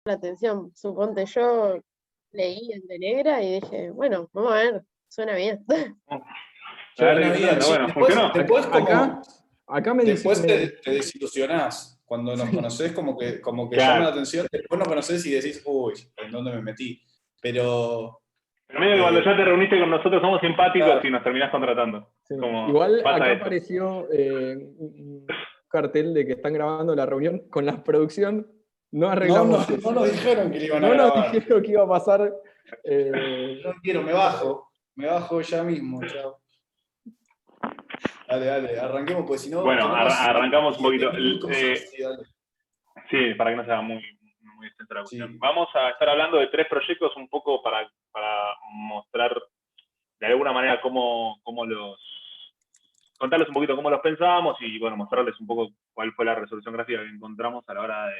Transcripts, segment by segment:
la atención. Suponte, yo leí el de Negra y dije, bueno, vamos a ver, suena bien. A ver, Suena bien, disfrutando, sí. bueno, Después, funcionó. después como, Acá después te desilusionás. Cuando nos conocés, como que llama la Claro. atención. Después nos conocés y decís, uy, ¿en dónde me metí? Pero Pero medio que cuando ya te reuniste con nosotros somos simpáticos claro. y nos terminás contratando. Sí. Como Igual pasa acá eso. apareció un cartel de que están grabando la reunión con la producción. No arreglamos eso. No nos dijeron que le iban a No nos grabar. dijeron que iba a pasar. No quiero, me bajo ya mismo, chao. Dale, arranquemos, pues si no Bueno, tenemos arrancamos un poquito. 10.000 cosas. Sí, dale. Sí, para que no sea muy extensa la cuestión. Sí. Vamos a estar hablando de 3 proyectos un poco para mostrar de alguna manera contarles un poquito cómo los pensábamos y bueno, mostrarles un poco cuál fue la resolución gráfica que encontramos a la hora de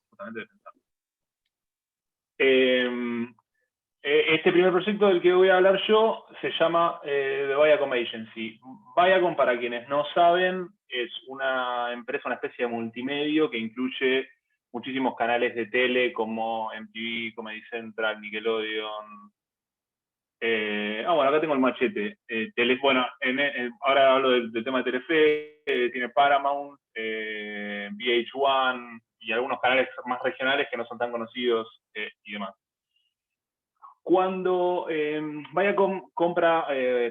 justamente de pensar. Este primer proyecto del que voy a hablar yo se llama The Viacom Agency. Viacom, para quienes no saben, es una empresa, una especie de multimedio que incluye muchísimos canales de tele como MTV, Comedy Central, Nickelodeon. Bueno, acá tengo el machete. Ahora hablo del tema de Telefe, tiene Paramount, VH1 y algunos canales más regionales que no son tan conocidos y demás. Cuando Viacom compra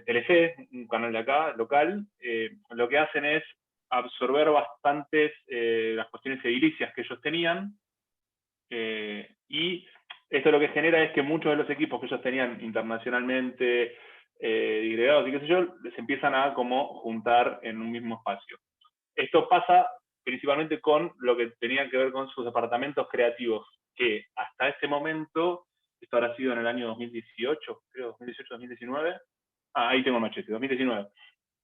Telefe, un canal de acá, local, lo que hacen es absorber bastantes las cuestiones edilicias que ellos tenían, y esto lo que genera es que muchos de los equipos que ellos tenían internacionalmente digregados y qué sé yo, les empiezan a como juntar en un mismo espacio. Esto pasa principalmente con lo que tenía que ver con sus departamentos creativos, que hasta ese momento, esto habrá sido en el año 2018, creo, 2018-2019, ahí tengo el machete, 2019.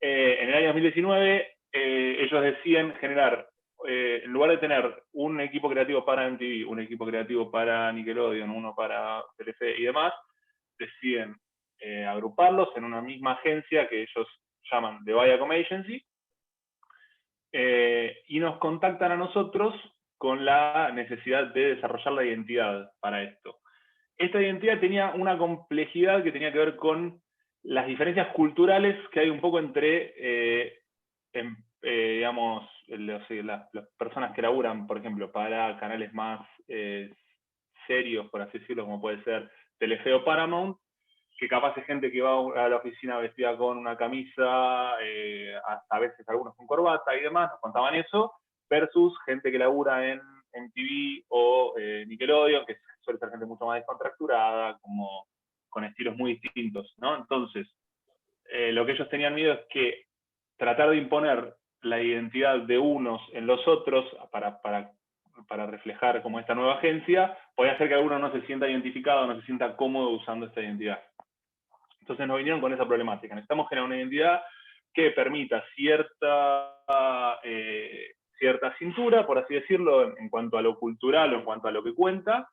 En el año 2019, ellos deciden generar, en lugar de tener un equipo creativo para MTV, un equipo creativo para Nickelodeon, uno para Telefe y demás, deciden agruparlos en una misma agencia que ellos llaman The Viacom Agency, y nos contactan a nosotros con la necesidad de desarrollar la identidad para esto. Esta identidad tenía una complejidad que tenía que ver con las diferencias culturales que hay un poco entre, digamos, las personas que laburan, por ejemplo, para canales más serios, por así decirlo, como puede ser Telefe o Paramount, que capaz es gente que va a la oficina vestida con una camisa, hasta a veces algunos con corbata y demás, nos contaban eso, versus gente que labura en MTV o Nickelodeon, que suele ser gente mucho más descontracturada, como con estilos muy distintos, ¿no? Entonces, lo que ellos tenían miedo es que tratar de imponer la identidad de unos en los otros para reflejar como esta nueva agencia, podía hacer que alguno no se sienta identificado, no se sienta cómodo usando esta identidad. Entonces nos vinieron con esa problemática. Necesitamos generar una identidad que permita cierta cintura, por así decirlo, en cuanto a lo cultural o en cuanto a lo que cuenta,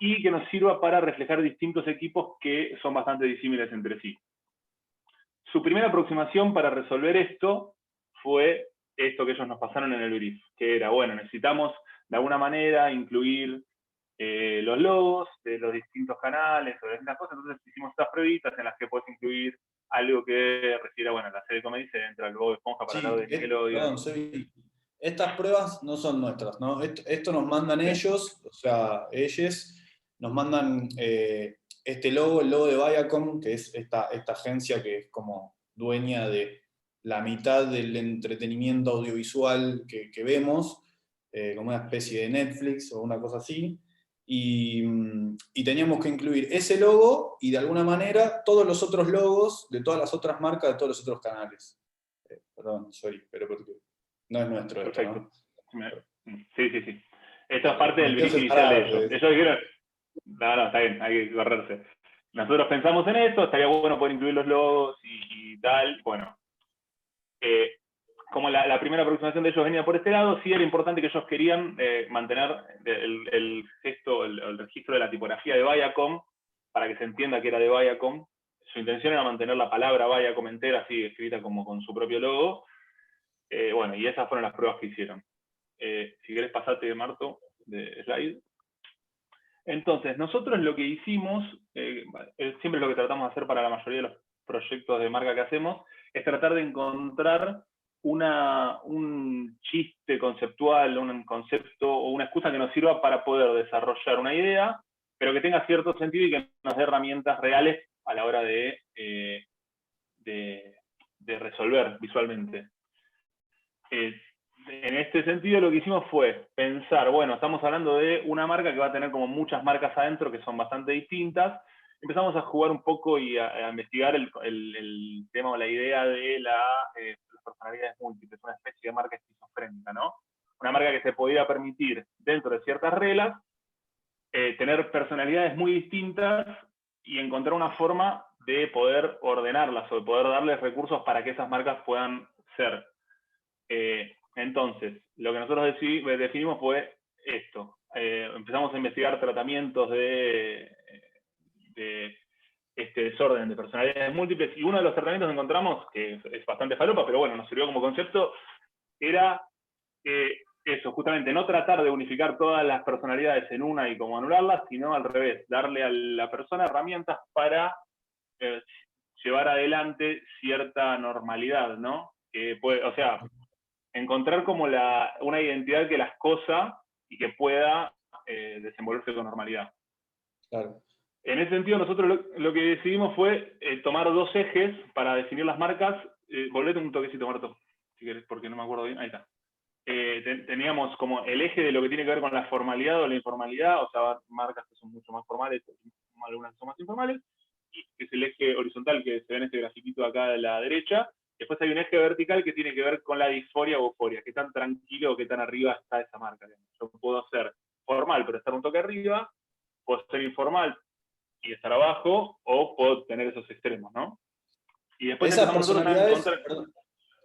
y que nos sirva para reflejar distintos equipos que son bastante disímiles entre sí. Su primera aproximación para resolver esto fue esto que ellos nos pasaron en el brief, que era, bueno, necesitamos de alguna manera incluir los logos de los distintos canales o de distintas cosas, entonces hicimos estas pruebitas en las que puedes incluir algo que refiere, bueno, a la serie Comedy Central, el Bob Esponja para hablar de Nickelodeon. Perdón, estas pruebas no son nuestras, ¿no? Esto nos mandan ellos, o sea, ellos nos mandan este logo, el logo de Viacom, que es esta agencia que es como dueña de la mitad del entretenimiento audiovisual que vemos, como una especie de Netflix o una cosa así. Y teníamos que incluir ese logo y de alguna manera todos los otros logos de todas las otras marcas de todos los otros canales. Perdón, sorry, pero porque no es nuestro esto, Perfecto. ¿no? Sí. Esto es parte del brief Quiero inicial de separar, ellos. Ellos dijeron, no, está bien, hay que correrse. Nosotros pensamos en esto, estaría bueno poder incluir los logos y tal. Bueno, como la primera aproximación de ellos venía por este lado, sí era importante que ellos querían mantener el gesto, el registro de la tipografía de Viacom, para que se entienda que era de Viacom. Su intención era mantener la palabra Viacom entera, así escrita como con su propio logo. Y esas fueron las pruebas que hicieron. Si querés pasarte, Marto, de slide. Entonces, nosotros lo que hicimos, siempre lo que tratamos de hacer para la mayoría de los proyectos de marca que hacemos, es tratar de encontrar un chiste conceptual, un concepto o una excusa que nos sirva para poder desarrollar una idea, pero que tenga cierto sentido y que nos dé herramientas reales a la hora de resolver visualmente. En este sentido, lo que hicimos fue pensar, bueno, estamos hablando de una marca que va a tener como muchas marcas adentro que son bastante distintas. Empezamos a jugar un poco y a investigar el tema o la idea de las personalidades múltiples, una especie de marca esquizofrénica, ¿no? Una marca que se podía permitir, dentro de ciertas reglas, tener personalidades muy distintas y encontrar una forma de poder ordenarlas o de poder darles recursos para que esas marcas puedan ser. Entonces, lo que nosotros definimos fue esto. Empezamos a investigar tratamientos de este desorden de personalidades múltiples, y uno de los tratamientos que encontramos, que es bastante falopa, pero bueno, nos sirvió como concepto, era eso, justamente, no tratar de unificar todas las personalidades en una y como anularlas, sino al revés, darle a la persona herramientas para llevar adelante cierta normalidad, ¿no? O sea, encontrar como una identidad que las cosa y que pueda desenvolverse con normalidad. Claro. En ese sentido, nosotros lo que decidimos fue tomar dos ejes para definir las marcas. Volvete un toquecito, Marto, si querés, porque no me acuerdo bien. Ahí está. Teníamos como el eje de lo que tiene que ver con la formalidad o la informalidad, o sea, marcas que son mucho más formales, algunas que son más informales, y que es el eje horizontal que se ve en este grafiquito acá de la derecha. Después hay un eje vertical que tiene que ver con la disforia o euforia, qué tan tranquilo o qué tan arriba está esa marca. Yo puedo ser formal pero estar un toque arriba, puedo ser informal y estar abajo, o puedo tener esos extremos, ¿no? Y después Esas empezamos nosotros a personalidades, encontrar... perdón,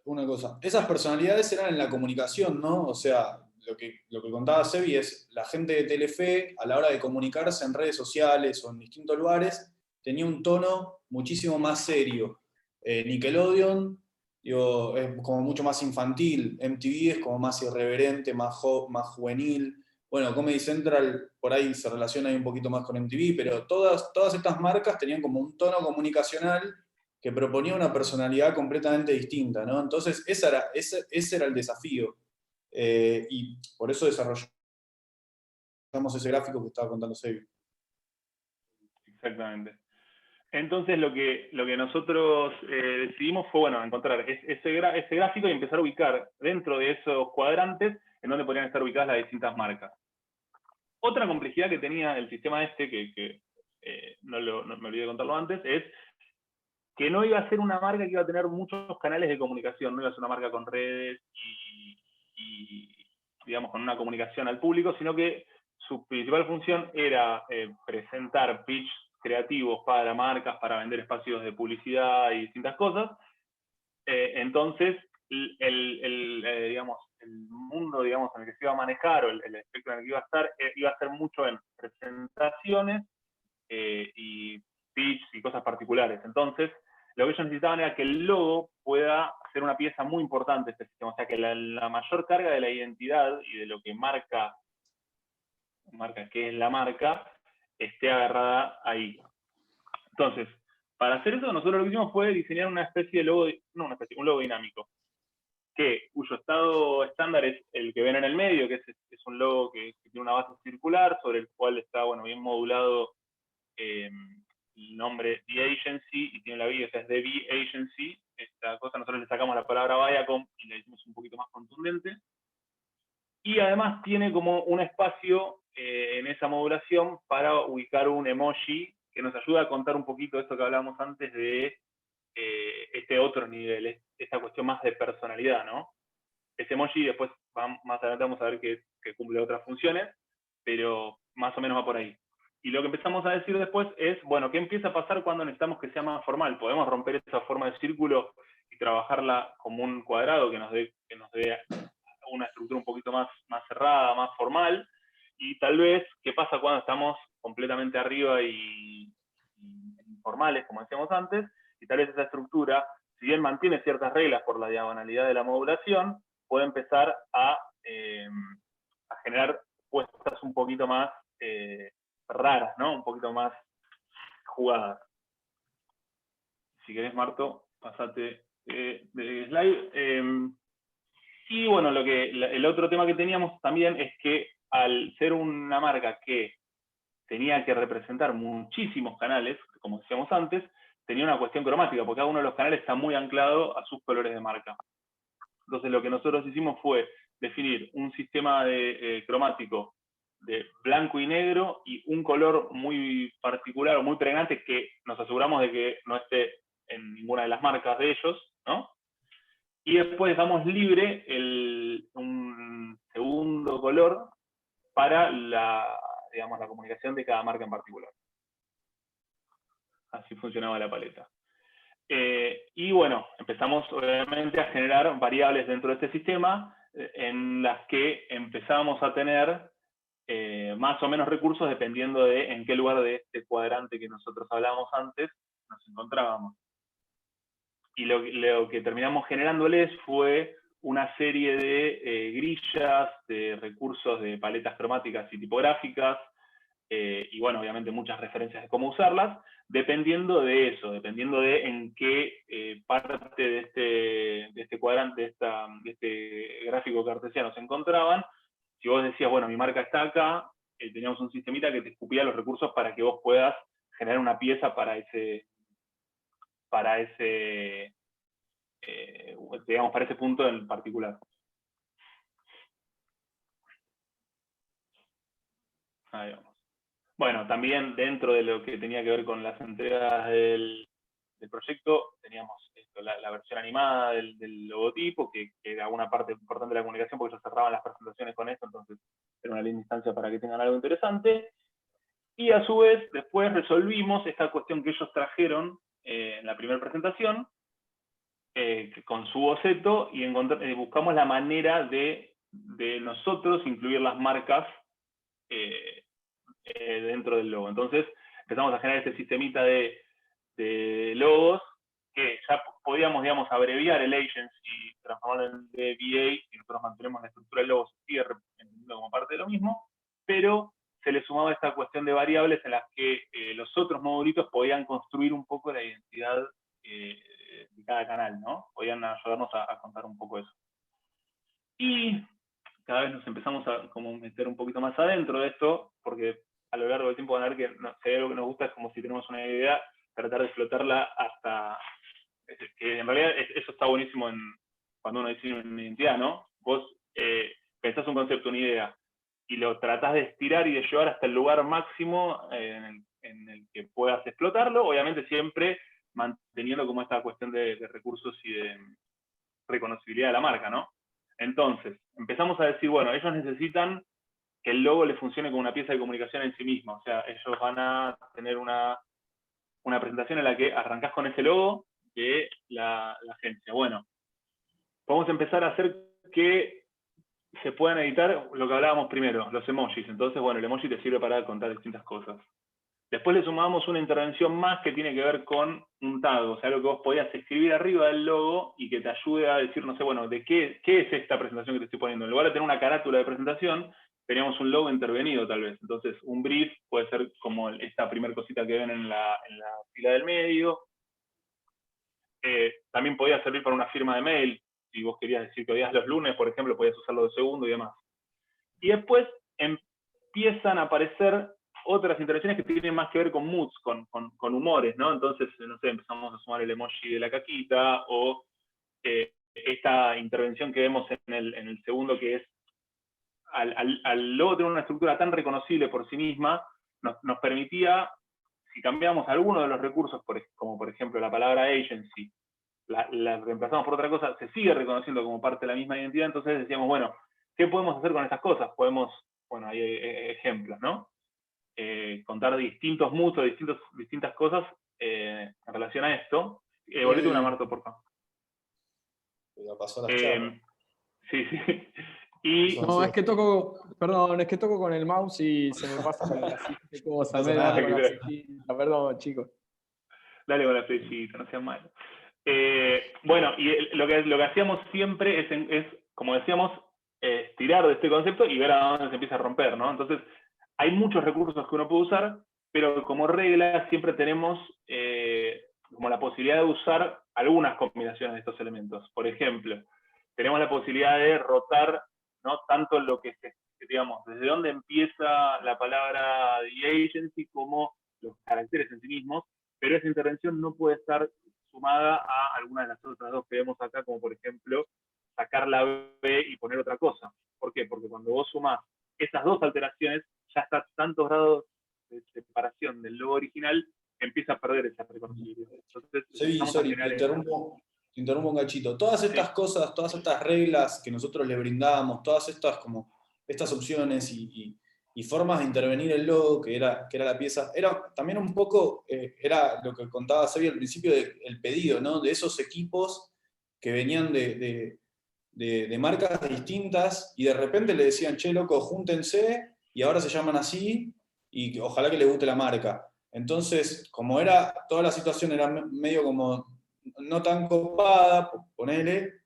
una cosa, esas personalidades eran en la comunicación, ¿no? O sea, lo que contaba Sebi es, la gente de Telefe, a la hora de comunicarse en redes sociales o en distintos lugares, tenía un tono muchísimo más serio. Nickelodeon, digo, es como mucho más infantil, MTV es como más irreverente, más juvenil. Bueno, Comedy Central por ahí se relaciona ahí un poquito más con MTV, pero todas estas marcas tenían como un tono comunicacional que proponía una personalidad completamente distinta, ¿no? Entonces, ese era el desafío. Y por eso desarrollamos ese gráfico que estaba contando Sebi. Exactamente. Entonces, lo que nosotros decidimos fue, bueno, encontrar ese gráfico y empezar a ubicar dentro de esos cuadrantes en donde podrían estar ubicadas las distintas marcas. Otra complejidad que tenía el sistema que no me olvidé de contarlo antes, es que no iba a ser una marca que iba a tener muchos canales de comunicación, no iba a ser una marca con redes y digamos, con una comunicación al público, sino que su principal función era presentar pitch creativos para marcas, para vender espacios de publicidad y distintas cosas. Entonces, digamos, el mundo, digamos, en el que se iba a manejar, o el espectro en el que iba a estar, iba a ser mucho en presentaciones y pitch y cosas particulares. Entonces, lo que ellos necesitaban era que el logo pueda ser una pieza muy importante de este sistema, o sea, que la mayor carga de la identidad y de lo que marca qué es la marca, esté agarrada ahí. Entonces, para hacer eso, nosotros lo que hicimos fue diseñar una especie de logo, un logo dinámico, cuyo estado estándar es el que ven en el medio, que es un logo que tiene una base circular, sobre el cual está, bueno, bien modulado el nombre The Agency, y tiene la B, o sea, es The B Agency. Esta cosa nosotros le sacamos la palabra Viacom y la hicimos un poquito más contundente. Y además tiene como un espacio en esa modulación para ubicar un emoji que nos ayuda a contar un poquito esto que hablábamos antes de este otro nivel, esta cuestión más de personalidad, ¿no? Ese emoji después, más adelante vamos a ver que cumple otras funciones, pero más o menos va por ahí. Y lo que empezamos a decir después es, bueno, ¿qué empieza a pasar cuando necesitamos que sea más formal? Podemos romper esa forma de círculo y trabajarla como un cuadrado que nos dé una estructura un poquito más cerrada, más formal, y tal vez, ¿qué pasa cuando estamos completamente arriba y informales, como decíamos antes? Y tal vez esa estructura, si bien mantiene ciertas reglas por la diagonalidad de la modulación, puede empezar a generar puestas un poquito más raras, ¿no? Un poquito más jugadas. Si querés, Marto, pasate de slide. Y bueno, el otro tema que teníamos también es que al ser una marca que tenía que representar muchísimos canales, como decíamos antes, tenía una cuestión cromática, porque cada uno de los canales está muy anclado a sus colores de marca. Entonces lo que nosotros hicimos fue definir un sistema cromático de blanco y negro y un color muy particular o muy pregnante que nos aseguramos de que no esté en ninguna de las marcas de ellos, ¿no? Y después damos libre un segundo color para digamos, la comunicación de cada marca en particular. Así funcionaba la paleta. Y bueno, empezamos obviamente a generar variables dentro de este sistema en las que empezamos a tener más o menos recursos dependiendo de en qué lugar de este cuadrante que nosotros hablábamos antes nos encontrábamos. Y lo que terminamos generándoles fue una serie de grillas, de recursos de paletas cromáticas y tipográficas, y bueno, obviamente muchas referencias de cómo usarlas, dependiendo de eso, dependiendo de en qué parte de este cuadrante, de este gráfico cartesiano se encontraban. Si vos decías, bueno, mi marca está acá, teníamos un sistemita que te escupía los recursos para que vos puedas generar una pieza para ese digamos, para ese punto en particular. Ahí vamos. Bueno, también dentro de lo que tenía que ver con las entregas del proyecto, teníamos la versión animada del logotipo, que era una parte importante de la comunicación, porque ellos cerraban las presentaciones con esto, entonces era una linda instancia para que tengan algo interesante. Y a su vez, después resolvimos esta cuestión que ellos trajeron en la primera presentación, con su boceto, y buscamos la manera de nosotros incluir las marcas dentro del logo. Entonces empezamos a generar este sistemita de logos que ya podíamos, digamos, abreviar el agency, transformarlo en DBA, y nosotros mantenemos la estructura del logo, se sigue entendiendo como parte de lo mismo, pero se le sumaba esta cuestión de variables en las que los otros modulitos podían construir un poco la identidad de cada canal, ¿no? Podían ayudarnos a contar un poco eso. Y cada vez nos empezamos a como meter un poquito más adentro de esto, porque a lo largo del tiempo van a ver que si hay algo que nos gusta es como si tenemos una idea, tratar de explotarla hasta... que en realidad eso está buenísimo cuando uno diseña una identidad, ¿no? Vos pensás un concepto, una idea, y lo tratás de estirar y de llevar hasta el lugar máximo en el que puedas explotarlo, obviamente siempre manteniendo como esta cuestión de recursos y de reconocibilidad de la marca, ¿no? Entonces, empezamos a decir, bueno, ellos necesitan que el logo les funcione como una pieza de comunicación en sí misma, o sea, ellos van a tener una presentación en la que arrancás con ese logo de la agencia. Bueno, vamos a empezar a hacer que se puedan editar lo que hablábamos primero, los emojis. Entonces, bueno, el emoji te sirve para contar distintas cosas. Después le sumamos una intervención más que tiene que ver con un tag, o sea, algo que vos podías escribir arriba del logo y que te ayude a decir, no sé, bueno, ¿de qué es esta presentación que te estoy poniendo? En lugar de tener una carátula de presentación, teníamos un logo intervenido tal vez. Entonces, un brief puede ser como esta primera cosita que ven en la fila del medio. También podía servir para una firma de mail. Si vos querías decir que odias los lunes, por ejemplo, podías usarlo de segundo y demás. Y después empiezan a aparecer otras intervenciones que tienen más que ver con moods, con humores, ¿no? Entonces, no sé, empezamos a sumar el emoji de la caquita, o esta intervención que vemos en el segundo, que es, al logo tener una estructura tan reconocible por sí misma, nos permitía, si cambiamos alguno de los recursos, como por ejemplo la palabra agency, la reemplazamos por otra cosa, se sigue reconociendo como parte de la misma identidad. Entonces decíamos, bueno, ¿qué podemos hacer con estas cosas? Podemos, bueno, hay ejemplos, ¿no? Contar distintos moods o distintas cosas en relación a esto. Volvete una, Marto, por favor. Ya pasó la charla. Sí, sí. Y, no, es que toco con el mouse y se me pasa con la siguiente cosa. Perdón, chicos. Dale con la flechita, no seas malo. Bueno, y lo que hacíamos siempre es, como decíamos, tirar de este concepto y ver a dónde se empieza a romper, ¿no? Entonces, hay muchos recursos que uno puede usar, pero como regla siempre tenemos como la posibilidad de usar algunas combinaciones de estos elementos. Por ejemplo, tenemos la posibilidad de rotar, ¿no?, tanto lo que digamos, desde dónde empieza la palabra the agency como los caracteres en sí mismos, pero esa intervención no puede estar sumada a alguna de las otras dos que vemos acá, como por ejemplo sacar la B y poner otra cosa. ¿Por qué? Porque cuando vos sumás esas dos alteraciones, ya está tantos grados de separación del logo original que empieza a perder esa reconocibilidad. Entonces, Sí, sorry, te interrumpo un cachito. Todas estas cosas, todas estas reglas que nosotros le brindamos, todas estas, como, estas opciones y formas de intervenir el logo, que era la pieza, era también un poco, era lo que contaba Sebi al principio del pedido, ¿no? De esos equipos que venían de marcas distintas y de repente le decían, che, loco, júntense y ahora se llaman así y ojalá que les guste la marca. Entonces, como era, toda la situación era medio como no tan copada, ponele,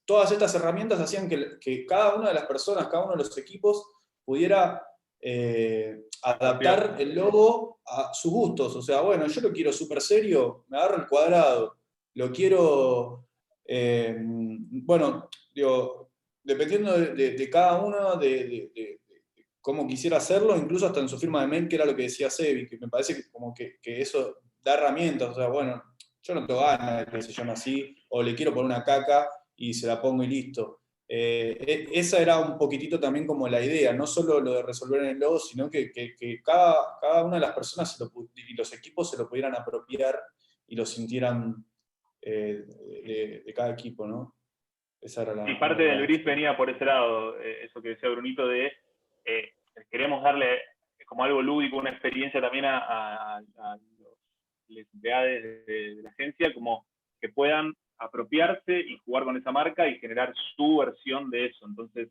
todas estas herramientas hacían que cada una de las personas, cada uno de los equipos pudiera adaptar el logo a sus gustos. O sea, bueno, yo lo quiero súper serio, me agarro el cuadrado, lo quiero... bueno, digo, dependiendo de cada uno, de cómo quisiera hacerlo, incluso hasta en su firma de mail, que era lo que decía Sebi, que me parece que como que eso da herramientas. O sea, bueno, yo no tengo ganas de que se llame así, o le quiero poner una caca y se la pongo y listo. Esa era un poquitito también como la idea, no solo lo de resolver en el logo, sino que cada una de las personas y los equipos se lo pudieran apropiar y lo sintieran de cada equipo, ¿no? Esa era la... Y parte del brief venía por ese lado, eso que decía Brunito, de queremos darle como algo lúdico, una experiencia también a los empleados de la agencia, como que puedan apropiarse y jugar con esa marca y generar su versión de eso. Entonces,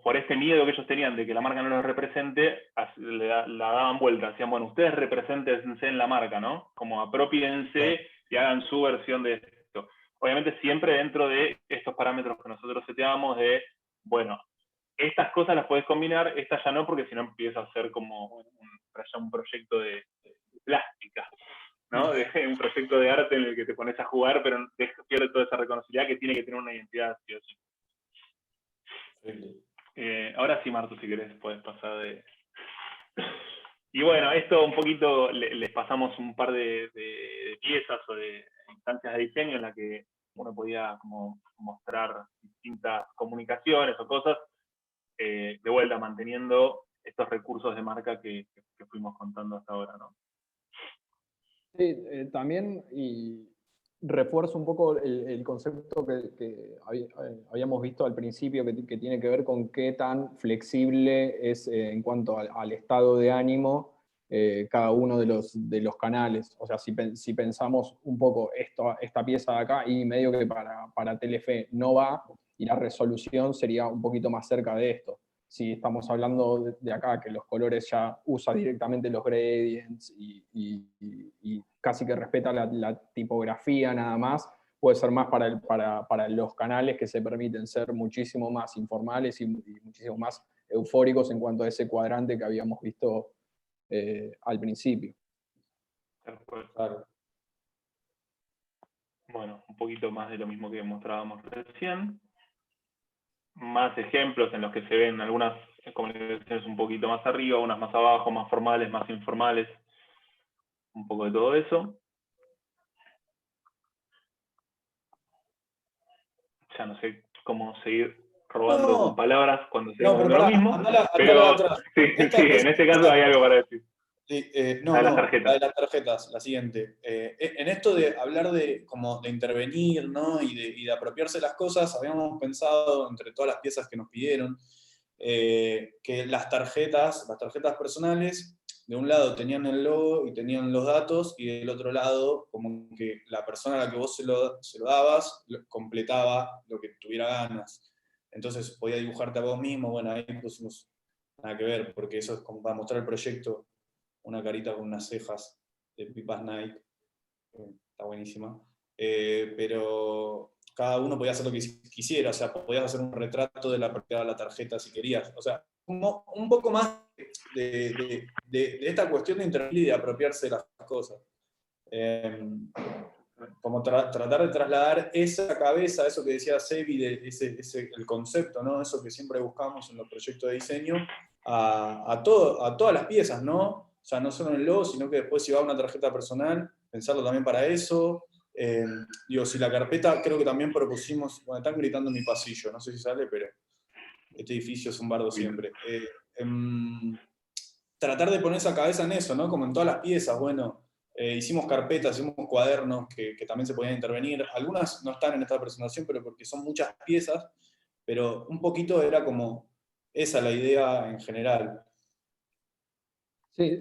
por ese miedo que ellos tenían de que la marca no los represente, la daban vuelta, decían, bueno, ustedes represéntense en la marca, ¿no? Como apropiense y hagan su versión de esto. Obviamente siempre dentro de estos parámetros que nosotros seteamos de, bueno, estas cosas las puedes combinar, estas ya no, porque si no empieza a ser como un proyecto de plástica, ¿no? Un proyecto de arte en el que te pones a jugar, pero pierde toda esa reconocibilidad que tiene que tener una identidad, sí o sí. Ahora sí, Martu, si querés, puedes pasar de... Y bueno, esto un poquito les pasamos un par de piezas o de instancias de diseño en las que uno podía como mostrar distintas comunicaciones o cosas, de vuelta manteniendo estos recursos de marca que fuimos contando hasta ahora, ¿no? Sí, también, y refuerzo un poco el concepto que habíamos visto al principio, que tiene que ver con qué tan flexible es en cuanto al estado de ánimo cada uno de los canales. O sea, si pensamos un poco esta pieza de acá, y medio que para Telefe no va, y la resolución sería un poquito más cerca de esto. Si estamos hablando de acá, que los colores ya usa directamente los gradients y casi que respeta la tipografía nada más, puede ser más para los canales que se permiten ser muchísimo más informales y muchísimo más eufóricos en cuanto a ese cuadrante que habíamos visto al principio. Claro. Bueno, un poquito más de lo mismo que mostrábamos recién. Más ejemplos en los que se ven algunas comunicaciones un poquito más arriba, unas más abajo, más formales, más informales, un poco de todo eso. Ya no sé cómo seguir robando con palabras cuando seguimos viendo lo mismo, pero sí, en este caso hay algo para decir. La de las tarjetas, la siguiente. En esto de hablar de intervenir, ¿no? y de apropiarse las cosas, habíamos pensado, entre todas las piezas que nos pidieron, que las tarjetas personales, de un lado tenían el logo y tenían los datos, y del otro lado, como que la persona a la que vos se lo dabas, completaba lo que tuviera ganas. Entonces podía dibujarte a vos mismo. Bueno, ahí pusimos nada que ver, porque eso es como para mostrar el proyecto, una carita con unas cejas de pipas Nike, está buenísima, pero cada uno podía hacer lo que quisiera. O sea, podías hacer un retrato de la propiedad de la tarjeta si querías. O sea, como un poco más de esta cuestión de intervenir y de apropiarse de las cosas. Como tratar de trasladar esa cabeza, eso que decía Sebi, el concepto, ¿no? Eso que siempre buscamos en los proyectos de diseño, a todas las piezas, ¿no? O sea, no solo en el logo, sino que después si va a una tarjeta personal, pensarlo también para eso. Digo, si la carpeta, creo que también propusimos, bueno, están gritando en mi pasillo, no sé si sale, pero este edificio es un bardo siempre. Tratar de poner esa cabeza en eso, ¿no? Como en todas las piezas, bueno, hicimos carpetas, hicimos cuadernos que también se podían intervenir. Algunas no están en esta presentación, pero porque son muchas piezas, pero un poquito era como esa la idea en general. Sí,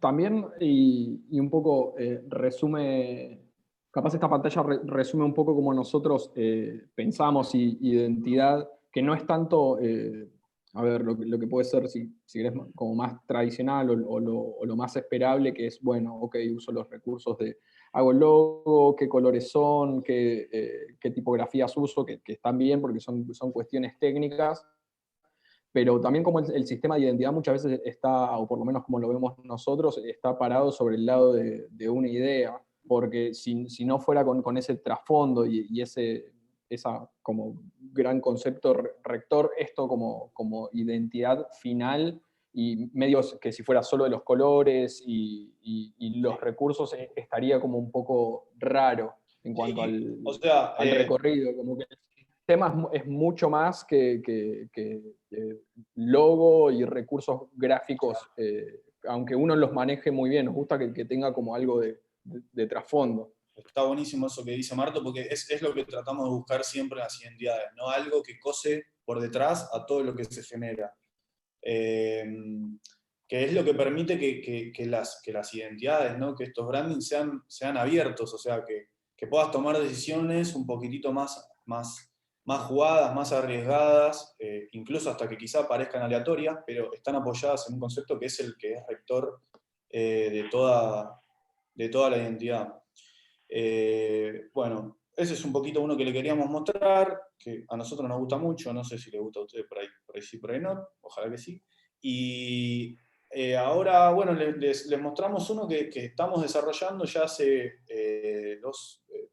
también, y un poco resume, capaz esta pantalla resume un poco como nosotros pensamos identidad, que no es tanto, a ver, lo que puede ser, si querés, como más tradicional o lo más esperable, que es, bueno, ok, uso los recursos hago el logo, qué colores son, qué tipografías uso, que están bien porque son cuestiones técnicas, pero también como el sistema de identidad muchas veces está, o por lo menos como lo vemos nosotros, está parado sobre el lado de una idea, porque si no fuera con ese trasfondo y esa como gran concepto rector, esto como identidad final, y medios que si fuera solo de los colores y los recursos, estaría como un poco raro en cuanto o sea, al recorrido, como que el tema es mucho más que logo y recursos gráficos, aunque uno los maneje muy bien, nos gusta que tenga como algo de trasfondo. Está buenísimo eso que dice Marto, porque es lo que tratamos de buscar siempre en las identidades, ¿no? Algo que cose por detrás a todo lo que se genera. Que es lo que permite que las identidades, ¿no? Que estos brandings sean abiertos, o sea, que puedas tomar decisiones un poquitito más jugadas, más arriesgadas, incluso hasta que quizá parezcan aleatorias, pero están apoyadas en un concepto que es el que es rector de toda la identidad. Bueno, ese es un poquito uno que le queríamos mostrar, que a nosotros nos gusta mucho, no sé si le gusta a ustedes, por ahí sí, por ahí no, ojalá que sí. Y ahora, bueno, les mostramos uno que estamos desarrollando ya hace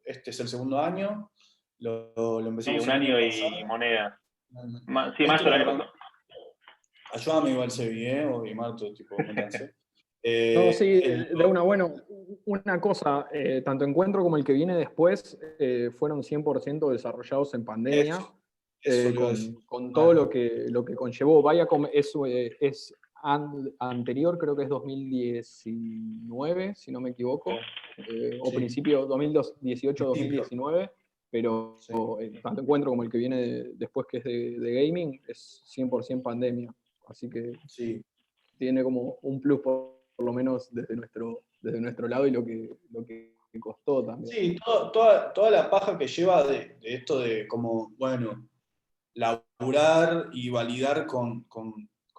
este es el segundo año, lo empezamos Sí, un el año año pasado. y moneda. Sí, Esto mayo del año pasado. Ayúdame igual, Sebi, y Marto, tipo, métanse. No, sí, de bueno, una cosa, tanto Encuentro como el que viene después fueron 100% desarrollados en pandemia, eso lo iba a decir. con todo lo que conllevó. Viacom es anterior, creo que es 2019, si no me equivoco, o Sí. principio 2018-2019, pero Sí. Tanto Encuentro como el que viene después, que es de gaming, es 100% pandemia. Así que Sí. tiene como un plus por lo menos desde nuestro lado, y lo que costó también. Sí, toda la paja que lleva de esto de como, bueno, laburar y validar con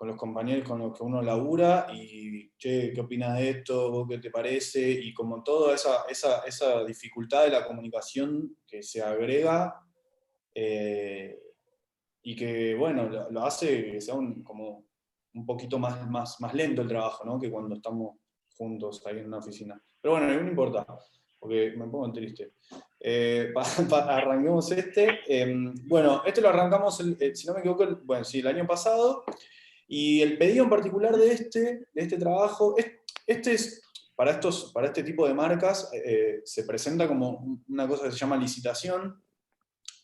los compañeros con los que uno labura, y, che, ¿qué opinas de esto? ¿Vos qué te parece? Y como toda esa dificultad de la comunicación que se agrega, y que, bueno, lo hace que sea como un poquito más lento el trabajo, ¿no? Que cuando estamos juntos ahí en una oficina. Pero bueno, no importa, porque me pongo triste. Arranquemos este. Bueno, este lo arrancamos, si no me equivoco, el año pasado. Y el pedido en particular de este trabajo, este es, para este tipo de marcas, se presenta como una cosa que se llama licitación,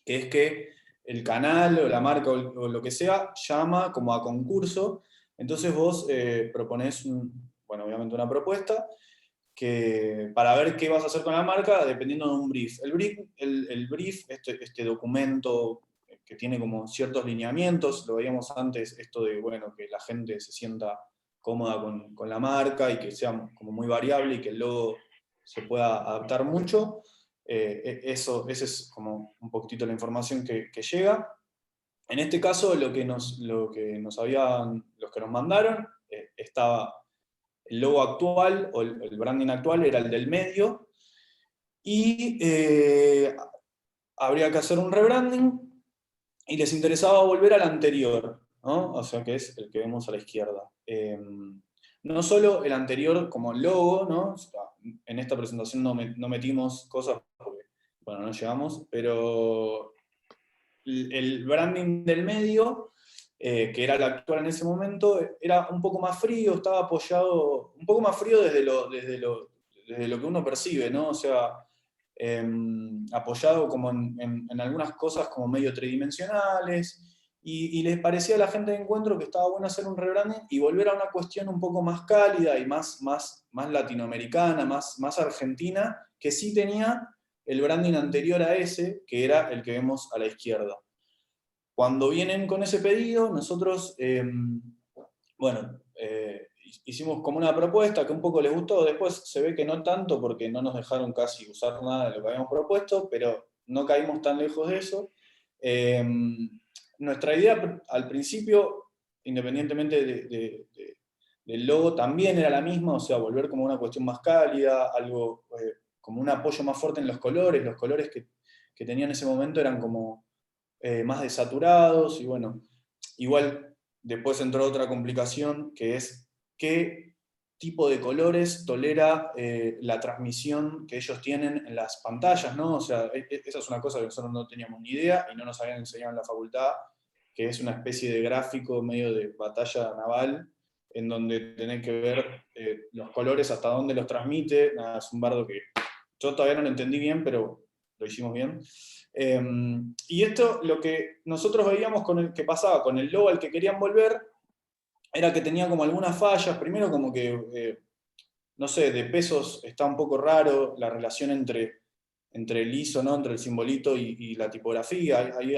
que es que el canal o la marca o lo que sea llama como a concurso. Entonces vos proponés, obviamente una propuesta para ver qué vas a hacer con la marca dependiendo de un brief. El brief, este documento que tiene como ciertos lineamientos, lo veíamos antes, esto de, bueno, que la gente se sienta cómoda con la marca y que sea como muy variable y que el logo se pueda adaptar mucho. Esa es como un poquitito la información que llega. En este caso, los que nos mandaron, estaba el logo actual, o el branding actual, era el del medio, y habría que hacer un rebranding, y les interesaba volver al anterior. ¿no? O sea, que es el que vemos a la izquierda. No solo el anterior como logo, ¿no? En esta presentación no metimos cosas porque, bueno, no llegamos, pero el branding del medio, que era el actual en ese momento, era un poco más frío, estaba apoyado, un poco más frío desde lo que uno percibe, ¿no? O sea, apoyado como en algunas cosas como medio tridimensionales, y les parecía a la gente de Encuentro que estaba bueno hacer un rebranding y volver a una cuestión un poco más cálida y más latinoamericana, más argentina, que sí tenía el branding anterior a ese, que era el que vemos a la izquierda. Cuando vienen con ese pedido, nosotros, hicimos como una propuesta que un poco les gustó, después se ve que no tanto porque no nos dejaron casi usar nada de lo que habíamos propuesto, pero no caímos tan lejos de eso. Nuestra idea al principio, independientemente del logo, también era la misma, o sea, volver como una cuestión más cálida, algo como un apoyo más fuerte en los colores que tenía en ese momento eran como más desaturados, y bueno, igual después entró otra complicación que es qué tipo de colores tolera la transmisión que ellos tienen en las pantallas, ¿no? O sea, esa es una cosa que nosotros no teníamos ni idea y no nos habían enseñado en la facultad, que es una especie de gráfico medio de batalla naval, en donde tenés que ver los colores, hasta dónde los transmite. Nada, es un bardo que yo todavía no lo entendí bien, pero lo hicimos bien. Y esto, lo que nosotros veíamos que pasaba con el logo al que querían volver, era que tenía como algunas fallas. Primero como que, no sé, de pesos está un poco raro la relación entre el ISO, ¿no? Entre el simbolito y la tipografía. Hay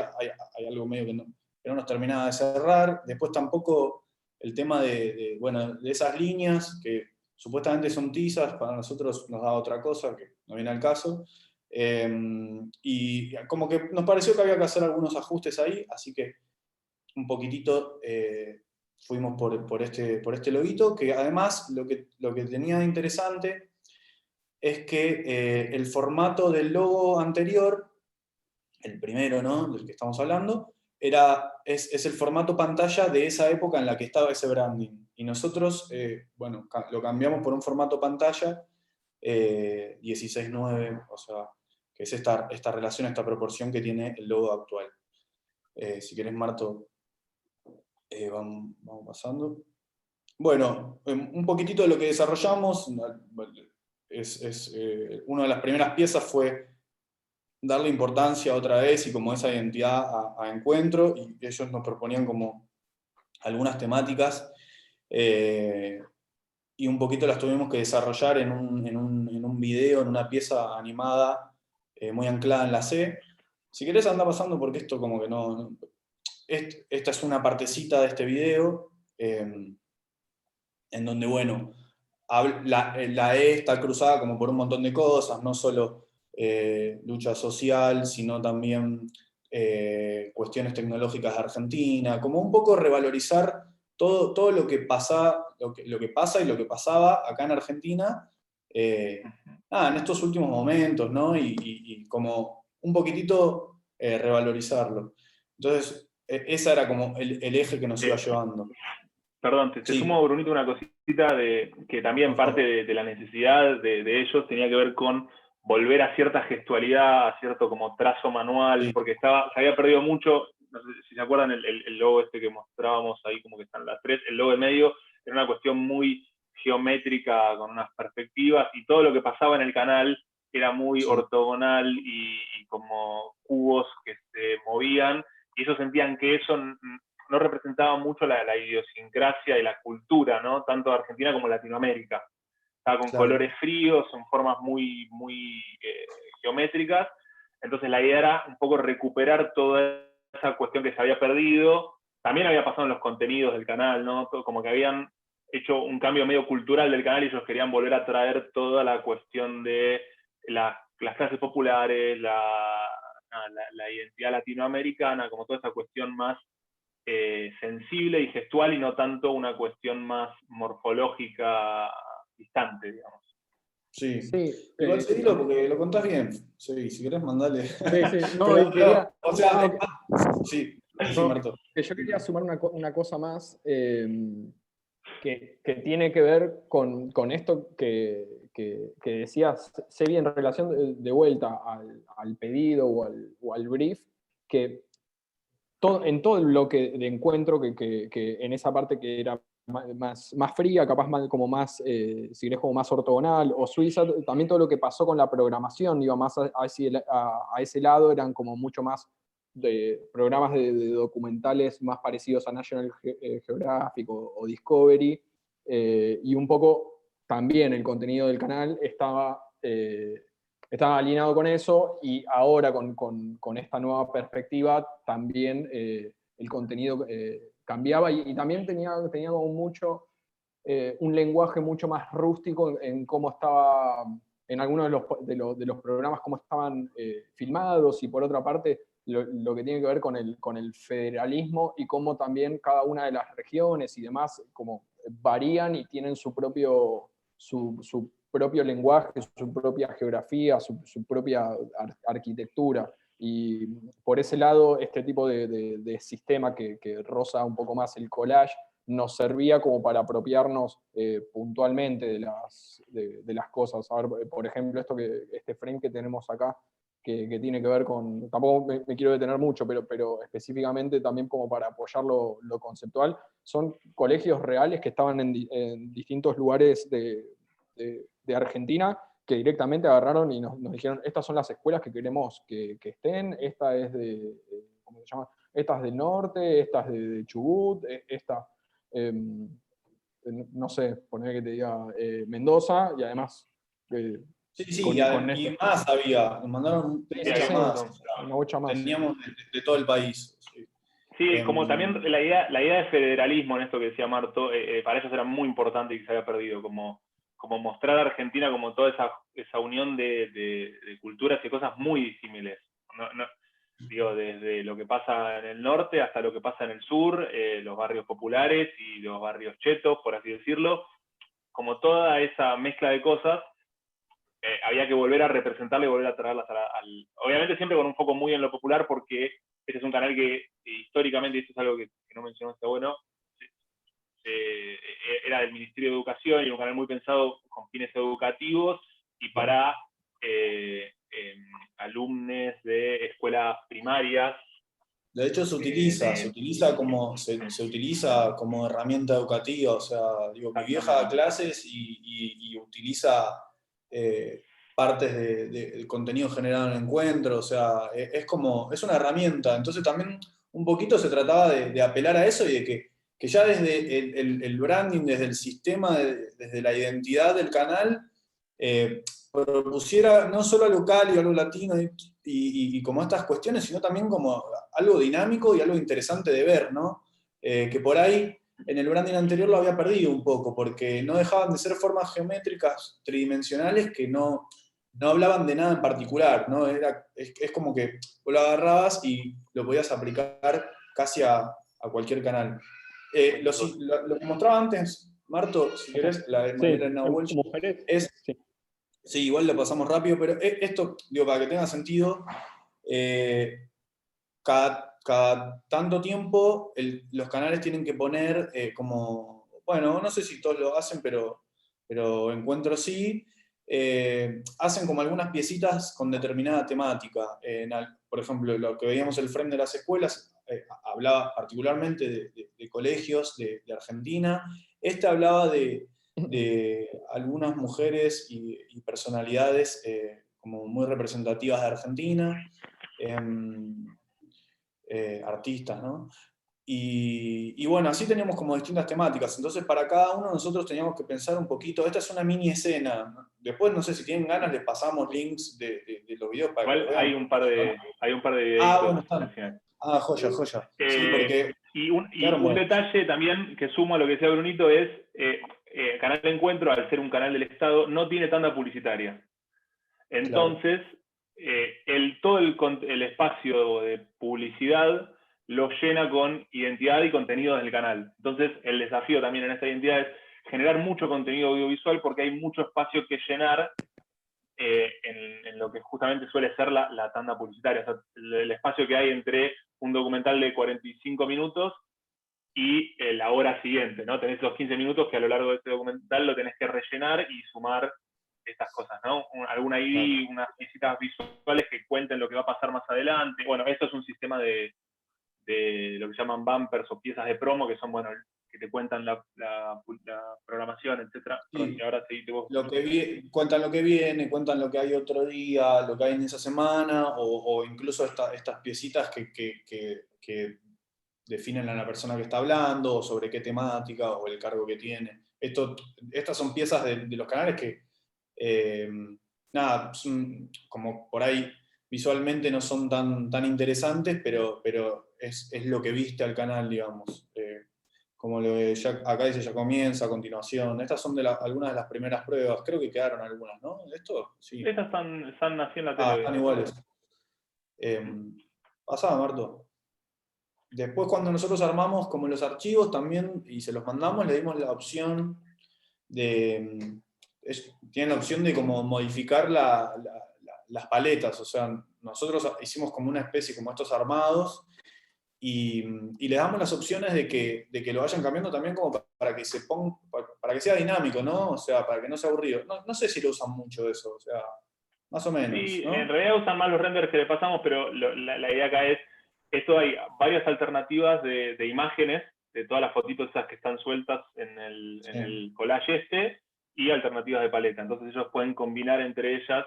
algo medio que no nos terminaba de cerrar. Después tampoco el tema de esas líneas, que supuestamente son tizas, para nosotros nos da otra cosa, que no viene al caso. Y como que nos pareció que había que hacer algunos ajustes ahí, así que un poquitito fuimos por este loguito, que además lo que tenía de interesante es que el formato del logo anterior, el primero, ¿no?, del que estamos hablando, es el formato pantalla de esa época en la que estaba ese branding. Y nosotros, lo cambiamos por un formato pantalla 16:9, o sea, que es esta relación, esta proporción que tiene el logo actual. Si querés, Marto, vamos pasando. Bueno, un poquitito de lo que desarrollamos, una de las primeras piezas fue darle importancia otra vez y como esa identidad a Encuentro, y ellos nos proponían como algunas temáticas, y un poquito las tuvimos que desarrollar en un video, en una pieza animada muy anclada en la C. Si querés anda pasando porque esto como que no... Esta es una partecita de este video, en donde, bueno, la E está cruzada como por un montón de cosas, no solo lucha social, sino también cuestiones tecnológicas de Argentina, como un poco revalorizar todo lo que pasa, lo que pasa y lo que pasaba acá en Argentina, en estos últimos momentos, ¿no? Y como un poquitito revalorizarlo. Entonces, esa era como el eje que nos iba llevando. Perdón, te sumo, Brunito, una cosita de que también parte de la necesidad de ellos tenía que ver con volver a cierta gestualidad, a cierto como trazo manual, Sí. porque se había perdido mucho. No sé si se acuerdan el logo este que mostrábamos ahí, como que están las tres, el logo de medio era una cuestión muy geométrica, con unas perspectivas, y todo lo que pasaba en el canal era muy ortogonal y como cubos que se movían, y ellos sentían que eso no representaba mucho la idiosincrasia y la cultura, ¿no? Tanto de Argentina como Latinoamérica. Estaba con colores fríos, son formas muy, muy geométricas. Entonces la idea era un poco recuperar toda esa cuestión que se había perdido. También había pasado en los contenidos del canal, ¿no? Como que habían hecho un cambio medio cultural del canal y ellos querían volver a traer toda la cuestión de las clases populares, la identidad latinoamericana, como toda esa cuestión más sensible y gestual y no tanto una cuestión más morfológica distante, digamos. Sí. Igual seguilo porque lo contás bien. Sí, si querés mandale. Sí. No, y quería... O sea, sí. Sí, Marto. Yo quería sumar una cosa más que tiene que ver con esto que decías, Sebi, en relación de vuelta al pedido o al brief, que en todo el bloque de encuentro, que en esa parte que era más fría, capaz como más, si querés, como más ortogonal, o Suiza, también todo lo que pasó con la programación iba más a ese lado, eran como mucho más de programas de documentales más parecidos a National Geographic o Discovery, y un poco también el contenido del canal estaba alineado con eso, y ahora con esta nueva perspectiva también el contenido cambiaba, y también tenía como mucho un lenguaje mucho más rústico en cómo estaba, en algunos de los programas, cómo estaban filmados, y por otra parte lo que tiene que ver con el federalismo, y cómo también cada una de las regiones y demás como varían y tienen su propio lenguaje, su propia geografía, su propia arquitectura. Y por ese lado, este tipo de sistema que roza un poco más el collage nos servía como para apropiarnos puntualmente de las cosas. A ver, por ejemplo, este frame que tenemos acá, que tiene que ver con, tampoco me quiero detener mucho, pero específicamente también como para apoyar lo conceptual, son colegios reales que estaban en distintos lugares de Argentina, que directamente agarraron y nos dijeron, estas son las escuelas que queremos que estén, esta es ¿cómo se llama? Esta es del norte, esta es de Chubut, esta, no sé, poner que te diga Mendoza, y además Sí, con y más había, nos mandaron muchas más. una bocha más. Teníamos de todo el país. Sí. Sí, como también la idea de federalismo en esto que decía Marto, para ellos era muy importante y que se había perdido, como mostrar a Argentina como toda esa unión de culturas y cosas muy disímiles. Digo, desde lo que pasa en el norte hasta lo que pasa en el sur, los barrios populares y los barrios chetos, por así decirlo, como toda esa mezcla de cosas, había que volver a representarla y volver a traerlas obviamente siempre con un foco muy en lo popular, porque este es un canal que históricamente, y esto es algo que no mencionó, está bueno, era del Ministerio de Educación, y un canal muy pensado con fines educativos y para alumnos de escuelas primarias. De hecho, se utiliza como herramienta educativa. O sea, digo, mi vieja da clases y utiliza partes del contenido generado en el encuentro. O sea, es una herramienta. Entonces también un poquito se trataba de apelar a eso, y de que ya desde el branding, desde el sistema, desde la identidad del canal, propusiera no solo algo cálido, algo latino y como estas cuestiones, sino también como algo dinámico y algo interesante de ver, ¿no? Que por ahí en el branding anterior lo había perdido un poco, porque no dejaban de ser formas geométricas tridimensionales que no hablaban de nada en particular, ¿no? Es como que vos lo agarrabas y lo podías aplicar casi a cualquier canal. Lo que mostraba antes, Marto, si querés, la de Marielena Walsh, es... Sí. Sí, igual lo pasamos rápido, pero esto, digo, para que tenga sentido, cada tanto tiempo los canales tienen que poner como, bueno, no sé si todos lo hacen, pero encuentro sí, hacen como algunas piecitas con determinada temática. Por ejemplo, lo que veíamos el frame de las escuelas, hablaba particularmente de colegios de Argentina. Hablaba de algunas mujeres y personalidades como muy representativas de Argentina, artistas, ¿no? Y bueno, así teníamos como distintas temáticas. Entonces, para cada uno nosotros teníamos que pensar un poquito. Esta es una mini escena, ¿no? Después, no sé si tienen ganas, les pasamos links de los videos para Igual que vean. hay un par de videitos. Bueno, están. Joya. Sí, porque y un detalle también que sumo a lo que decía Brunito es, Canal de Encuentro, al ser un canal del Estado, no tiene tanda publicitaria. Entonces, todo el espacio de publicidad lo llena con identidad y contenido del canal. Entonces, el desafío también en esta identidad es generar mucho contenido audiovisual, porque hay mucho espacio que llenar en lo que justamente suele ser la tanda publicitaria. O sea, el espacio que hay entre un documental de 45 minutos y la hora siguiente, ¿no? Tenés los 15 minutos que a lo largo de este documental lo tenés que rellenar y sumar estas cosas, ¿no? Alguna ahí, unas visitas visuales que cuenten lo que va a pasar más adelante. Bueno, esto es un sistema de lo que llaman bumpers o piezas de promo, que son, bueno, que te cuentan la programación, etc. Sí. Y ahora seguite vos. Cuentan lo que viene, cuentan lo que hay otro día, lo que hay en esa semana, o incluso estas piecitas que definen a la persona que está hablando, o sobre qué temática, o el cargo que tiene. Estas son piezas de los canales que, nada, son como por ahí visualmente no son tan interesantes, pero es lo que viste al canal, digamos. Como lo de acá dice ya comienza, a continuación. Estas son algunas de las primeras pruebas. Creo que quedaron algunas, ¿no? ¿Esto? Sí. Estas están así en la tele. Están iguales. Pasaba, Marto. Después, cuando nosotros armamos como los archivos también y se los mandamos, le dimos la opción tienen la opción de como modificar las paletas. O sea, nosotros hicimos como una especie, como estos armados, y le damos las opciones de que lo vayan cambiando también como para que para que sea dinámico, ¿no? O sea, para que no sea aburrido. No sé si lo usan mucho eso, o sea, más o menos. Sí, ¿no? en realidad usan más los renders que le pasamos, pero la idea acá es, esto hay varias alternativas de imágenes, de todas las fotitos esas que están sueltas en el collage y alternativas de paleta. Entonces ellos pueden combinar entre ellas,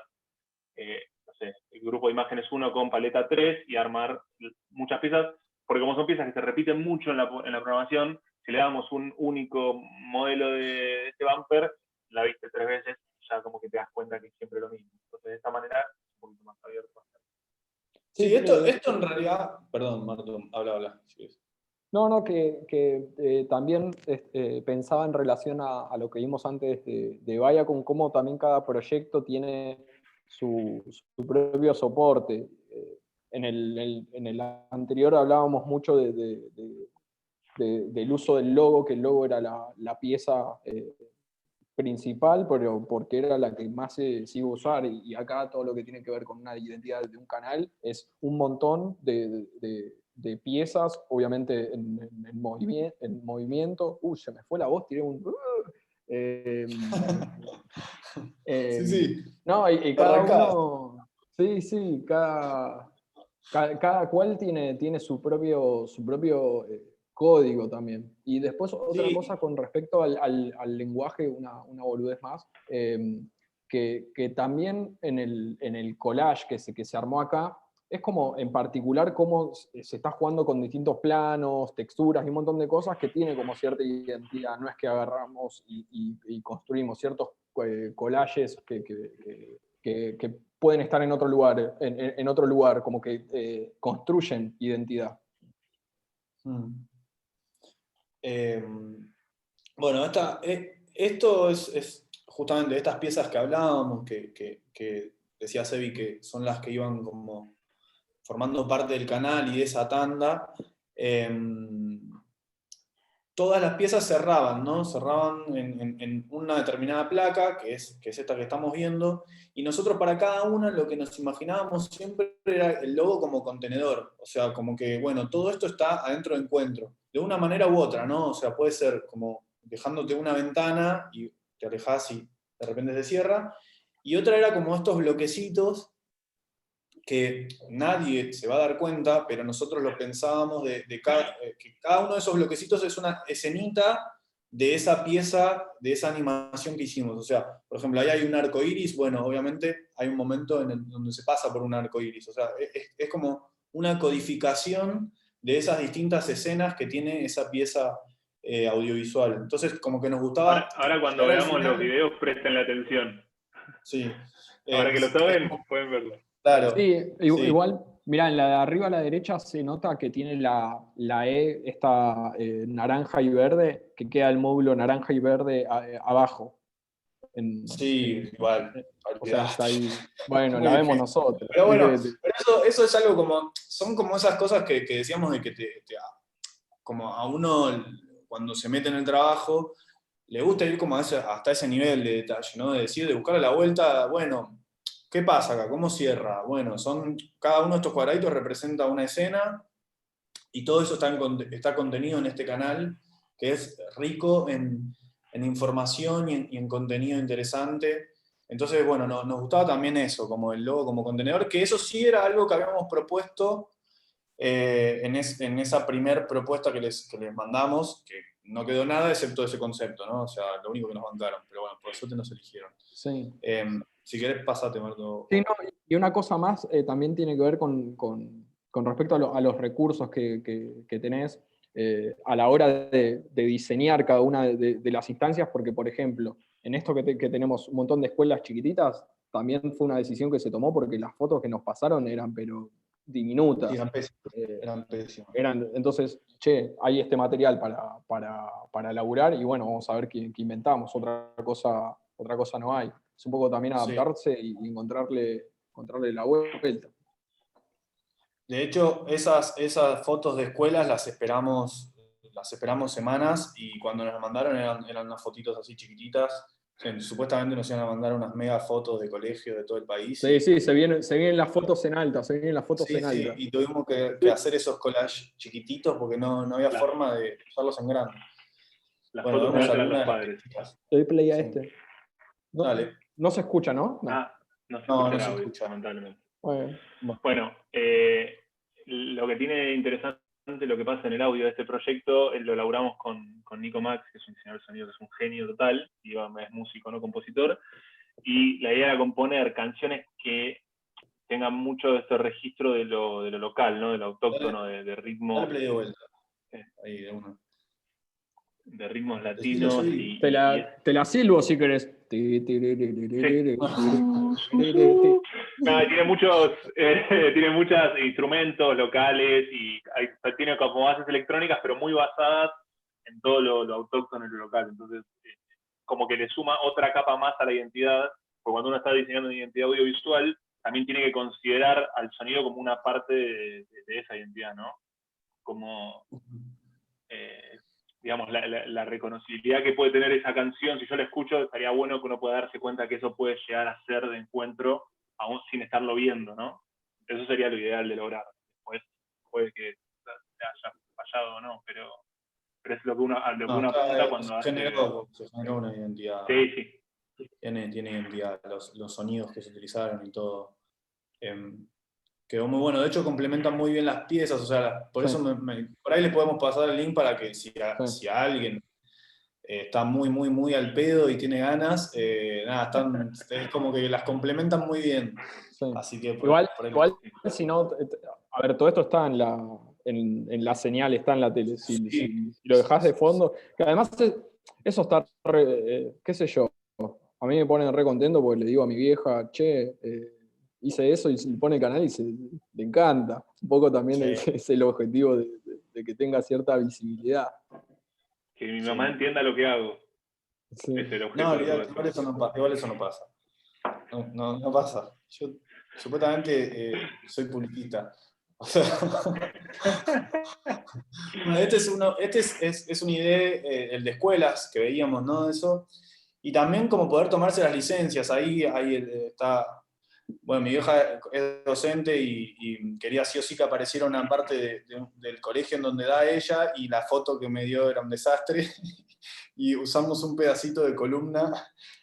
no sé, el grupo de imágenes 1 con paleta 3 y armar muchas piezas, porque como son piezas que se repiten mucho en la programación, si le damos un único modelo de este bumper, la viste 3 veces, ya como que te das cuenta que es siempre lo mismo. Entonces de esta manera es un poquito más abierto. Sí, esto en realidad... Perdón, Marto, habla. Sí. No, que también pensaba en relación a lo que vimos antes de Viacom, cómo también cada proyecto tiene su propio soporte. En el anterior hablábamos mucho del uso del logo, que el logo era la pieza principal, pero porque era la que más se iba a usar, y acá todo lo que tiene que ver con una identidad de un canal es un montón de piezas, obviamente en movimiento. Se me fue la voz, tiré un... Sí. No, y cada uno... Sí, cada cual tiene su propio código también. Y después otra cosa con respecto al lenguaje, una boludez más, que también en el collage que se armó acá, es como en particular cómo se está jugando con distintos planos, texturas y un montón de cosas que tiene como cierta identidad. No es que agarramos y construimos ciertos collages que pueden estar en otro lugar, como que construyen identidad. Bueno, esto es justamente estas piezas que hablábamos, que decía Sebi que son las que iban como formando parte del canal y de esa tanda. Todas las piezas cerraban, ¿no? Cerraban en una determinada placa, que es esta que estamos viendo, y nosotros para cada una lo que nos imaginábamos siempre era el logo como contenedor. O sea, como que, bueno, todo esto está adentro de Encuentro, de una manera u otra, ¿no? O sea, puede ser como dejándote una ventana y te alejás y de repente se cierra, y otra era como estos bloquecitos que nadie se va a dar cuenta, pero nosotros lo pensábamos que cada uno de esos bloquecitos es una escenita de esa pieza, de esa animación que hicimos. O sea, por ejemplo, ahí hay un arco iris, bueno, obviamente hay un momento donde se pasa por un arco iris. O sea, es como una codificación de esas distintas escenas que tiene esa pieza audiovisual. Entonces, como que nos gustaba... Ahora cuando veamos los videos, presten la atención. Sí. Ahora que lo saben, pueden verlo. Claro. Sí, igual, mirá, en la de arriba a la derecha se nota que tiene la E, esta naranja y verde, que queda el módulo naranja y verde abajo. Sí, igual. O sea, está ahí. Bueno, Muy la vemos difícil. nosotros. Pero bueno, pero eso es algo como, son como esas cosas que decíamos de que como a uno cuando se mete en el trabajo, le gusta ir como hasta ese nivel de detalle, ¿no? De decir, de buscar a la vuelta, bueno, ¿qué pasa acá? ¿Cómo cierra? Bueno, cada uno de estos cuadraditos representa una escena, Y todo eso está contenido en este canal, que es rico en información y en contenido interesante. Entonces, bueno, nos gustaba también eso, como el logo como contenedor, que eso sí era algo que habíamos propuesto en esa primer propuesta que les mandamos, que no quedó nada excepto ese concepto, ¿no? O sea, lo único que nos bancaron, pero bueno, por suerte nos eligieron. Sí. Si querés, pasate, Marto. Sí, no, y una cosa más también tiene que ver con respecto a los recursos que tenés a la hora de diseñar cada una de las instancias, porque, por ejemplo, en esto que tenemos un montón de escuelas chiquititas, también fue una decisión que se tomó porque las fotos que nos pasaron eran, pero diminutas. Sí, eran pésimas. Entonces, che, hay este material para laburar y bueno, vamos a ver qué inventamos. Otra cosa no hay. Es un poco también adaptarse y encontrarle la vuelta. De hecho, esas fotos de escuelas las esperamos semanas, y cuando nos mandaron eran unas fotitos así chiquititas. Supuestamente nos iban a mandar unas mega fotos de colegio de todo el país. Sí, se vienen las fotos en alta, Sí, y tuvimos que hacer esos collages chiquititos porque no había forma de usarlos en grande. Las fotos vemos eran algunas los padres. Le doy play a este. No, Dale. No se escucha, ¿no? No se escucha, lamentablemente. Bueno, lo que tiene interesante lo que pasa en el audio de este proyecto, lo elaboramos con Nico Max, que es un diseñador de sonido que es un genio total, y es músico, no compositor, y la idea era componer canciones que tengan mucho de este registro de lo local, ¿no? De lo autóctono, de ritmos. Dale play de vuelta. Ahí, de uno. De ritmos latinos. Te la silbo si querés. Sí. No, tiene muchos instrumentos locales y tiene como bases electrónicas, pero muy basadas en todo lo autóctono y lo local. Entonces, como que le suma otra capa más a la identidad, porque cuando uno está diseñando una identidad audiovisual, también tiene que considerar al sonido como una parte de esa identidad, ¿no? Como, digamos, la reconocibilidad que puede tener esa canción. Si yo la escucho, estaría bueno que uno pueda darse cuenta que eso puede llegar a ser de encuentro, aún sin estarlo viendo, ¿no? Eso sería lo ideal de lograr. Después puede que haya fallado o no, pero es lo que uno apunta cuando hace... Se generó una identidad. Sí. Tiene identidad, los sonidos que se utilizaron y todo. Quedó muy bueno. De hecho, complementan muy bien las piezas. O sea, por eso por ahí les podemos pasar el link para que si a alguien está muy, muy, muy al pedo y tiene ganas, es como que las complementan muy bien. Sí. Así que igual si no, a ver, todo esto está en la señal, está en la tele. Si lo dejas de fondo, que además eso está, qué sé yo, a mí me ponen re contento porque le digo a mi vieja, che, hice eso, y se le pone el canal y le encanta. Un poco también es el objetivo de que tenga cierta visibilidad. Que mi mamá entienda lo que hago. Sí. Es el objetivo. Igual eso no pasa. No pasa. Yo supuestamente soy publicista. O sea, este es una idea, el de escuelas que veíamos, ¿no? Eso. Y también como poder tomarse las licencias. Ahí está. Bueno, mi vieja es docente y quería sí o sí que apareciera una parte del colegio en donde da ella, y la foto que me dio era un desastre. Y usamos un pedacito de columna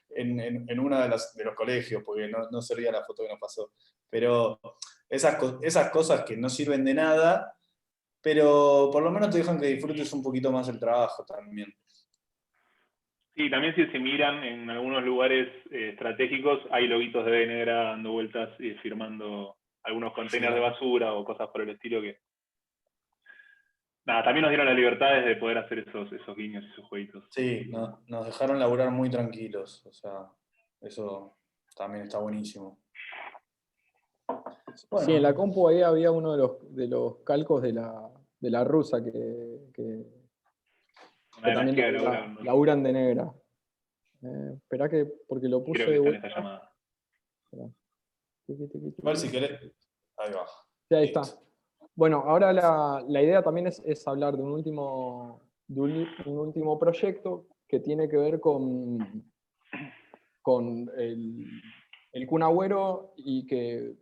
en una de los colegios, porque no servía la foto que nos pasó. Pero esas cosas que no sirven de nada, pero por lo menos te dejan que disfrutes un poquito más el trabajo también. Sí, también si se miran en algunos lugares estratégicos, hay loguitos de Negra dando vueltas y firmando algunos containers de basura o cosas por el estilo que... Nada, también nos dieron las libertades de poder hacer esos guiños y esos jueguitos. Sí, nos dejaron laburar muy tranquilos, o sea, eso también está buenísimo. Bueno. Sí, en la compu ahí había uno de los calcos de la rusa que también laburan de Negra. Esperá que, porque lo puse de vuelta. Esta llamada. Igual si querés, ahí va. Sí, ahí está. Bueno, ahora la idea también es hablar de un último proyecto que tiene que ver con el Kun Agüero, y que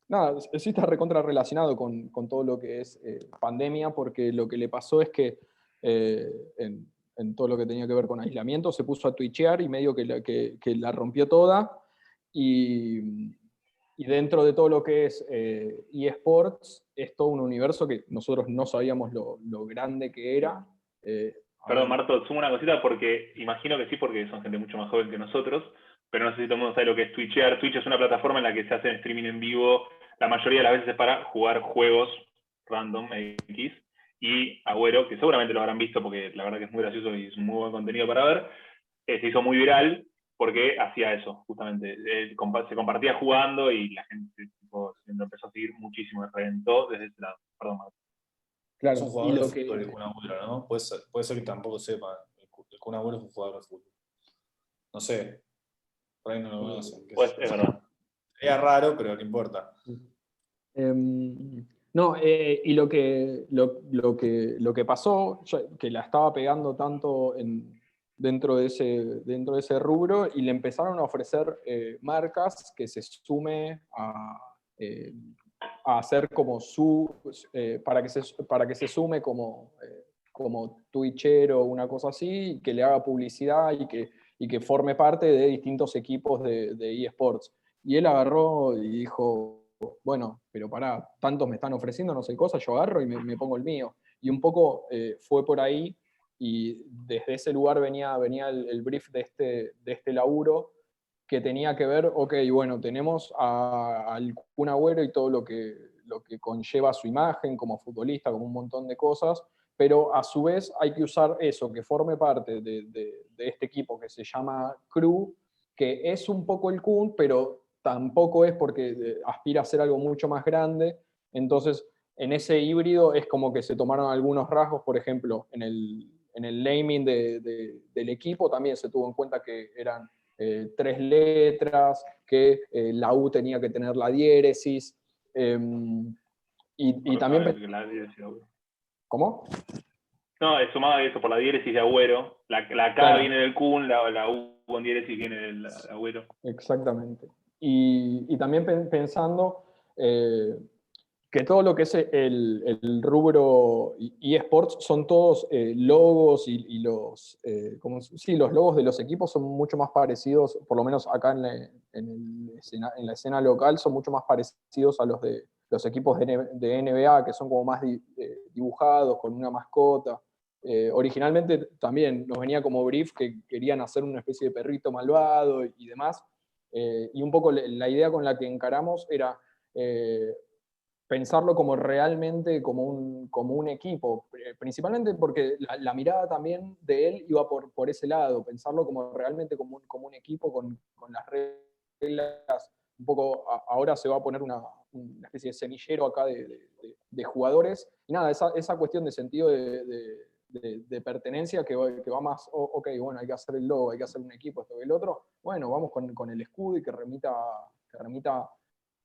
Nada, sí está recontra relacionado con todo lo que es pandemia, porque lo que le pasó es que en todo lo que tenía que ver con aislamiento se puso a twitchear y medio que la rompió toda. Y, y dentro de todo lo que es eSports, es todo un universo que nosotros no sabíamos lo grande que era. Perdón, Marto, sumo una cosita porque imagino que sí, porque son gente mucho más joven que nosotros, pero no sé si todo el mundo sabe lo que es Twitchear. Twitch es una plataforma en la que se hace streaming en vivo, la mayoría de las veces es para jugar juegos random X, y Agüero, que seguramente lo habrán visto porque la verdad que es muy gracioso y es un muy buen contenido para ver, se hizo muy viral porque hacía eso, justamente. Se compartía jugando y la gente tipo, lo empezó a seguir muchísimo, reventó desde ese lado. Perdón, Marto. Es un Claro, y jugador de lo fútbol el que, Kun Agüero, ¿no? Puede ser que tampoco sepa. El Kun Agüero es un jugador de fútbol. No sé, por ahí no lo conocen. Pues es verdad. Sería raro, pero no importa. no, y lo que pasó, que la estaba pegando tanto dentro de ese rubro, y le empezaron a ofrecer marcas que se sume a hacer como para que se sume como twitchero o una cosa así, y que le haga publicidad y que forme parte de distintos equipos de eSports. Y él agarró y dijo, bueno, pero pará, tantos me están ofreciendo no sé cosas, yo agarro y me pongo el mío. Y un poco fue por ahí, y desde ese lugar venía el brief de este laburo, que tenía que ver, ok, bueno, tenemos al Kun Agüero y todo lo que conlleva su imagen como futbolista, como un montón de cosas, pero a su vez hay que usar eso, que forme parte de este equipo que se llama Crew, que es un poco el Kun, pero tampoco es, porque aspira a ser algo mucho más grande. Entonces, en ese híbrido es como que se tomaron algunos rasgos, por ejemplo, en el naming del equipo también se tuvo en cuenta que eran 3 letras, que la U tenía que tener la diéresis, y también... ¿Cómo? No, sumaba eso por la diéresis de Agüero. La K Claro. viene del Kun, la U con diéresis viene del Agüero. Exactamente. Y también pensando que todo lo que es el rubro eSports son todos logos, y los logos de los equipos son mucho más parecidos, por lo menos acá en la escena local, son mucho más parecidos a los de los equipos de NBA, que son como más dibujados, con una mascota. Originalmente también nos venía como brief que querían hacer una especie de perrito malvado y demás, y un poco la idea con la que encaramos era pensarlo como realmente como un equipo, principalmente porque la mirada también de él iba por ese lado, pensarlo como realmente como un equipo con las reglas. Un poco ahora se va a poner una especie de semillero acá de jugadores, y nada, esa cuestión de sentido de pertenencia que va más, ok, bueno, hay que hacer el logo, hay que hacer un equipo, esto y el otro, bueno, vamos con el escudo y que remita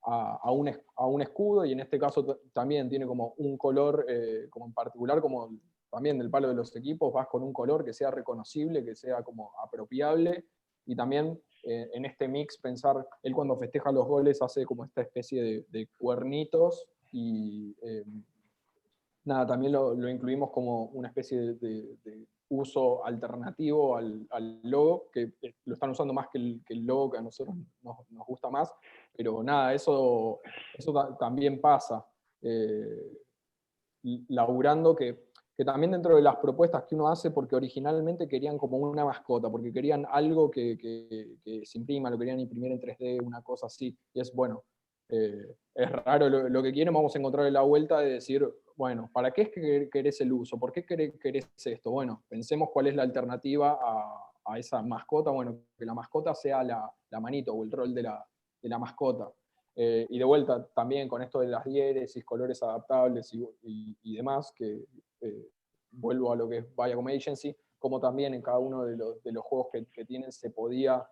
a un escudo, y en este caso también tiene como un color, como en particular, como también del palo de los equipos, vas con un color que sea reconocible, que sea como apropiable, y también en este mix pensar, él cuando festeja los goles hace como esta especie de cuernitos, y nada, también lo incluimos como una especie de uso alternativo al logo, que lo están usando más que el logo que a nosotros nos gusta más, pero nada, eso también pasa, laburando que también dentro de las propuestas que uno hace, porque originalmente querían como una mascota, porque querían algo que se imprima, lo querían imprimir en 3D, una cosa así, y es bueno, es raro lo que quieren, vamos a encontrar la vuelta de decir, bueno, ¿para qué es que querés el uso? ¿Por qué querés esto? Bueno, pensemos cuál es la alternativa a esa mascota, bueno, que la mascota sea la manito o el rol de la mascota. Y de vuelta también con esto de las diéresis, colores adaptables y demás, que vuelvo a lo que es Viacom Agency, como también en cada uno de los juegos que tienen se podía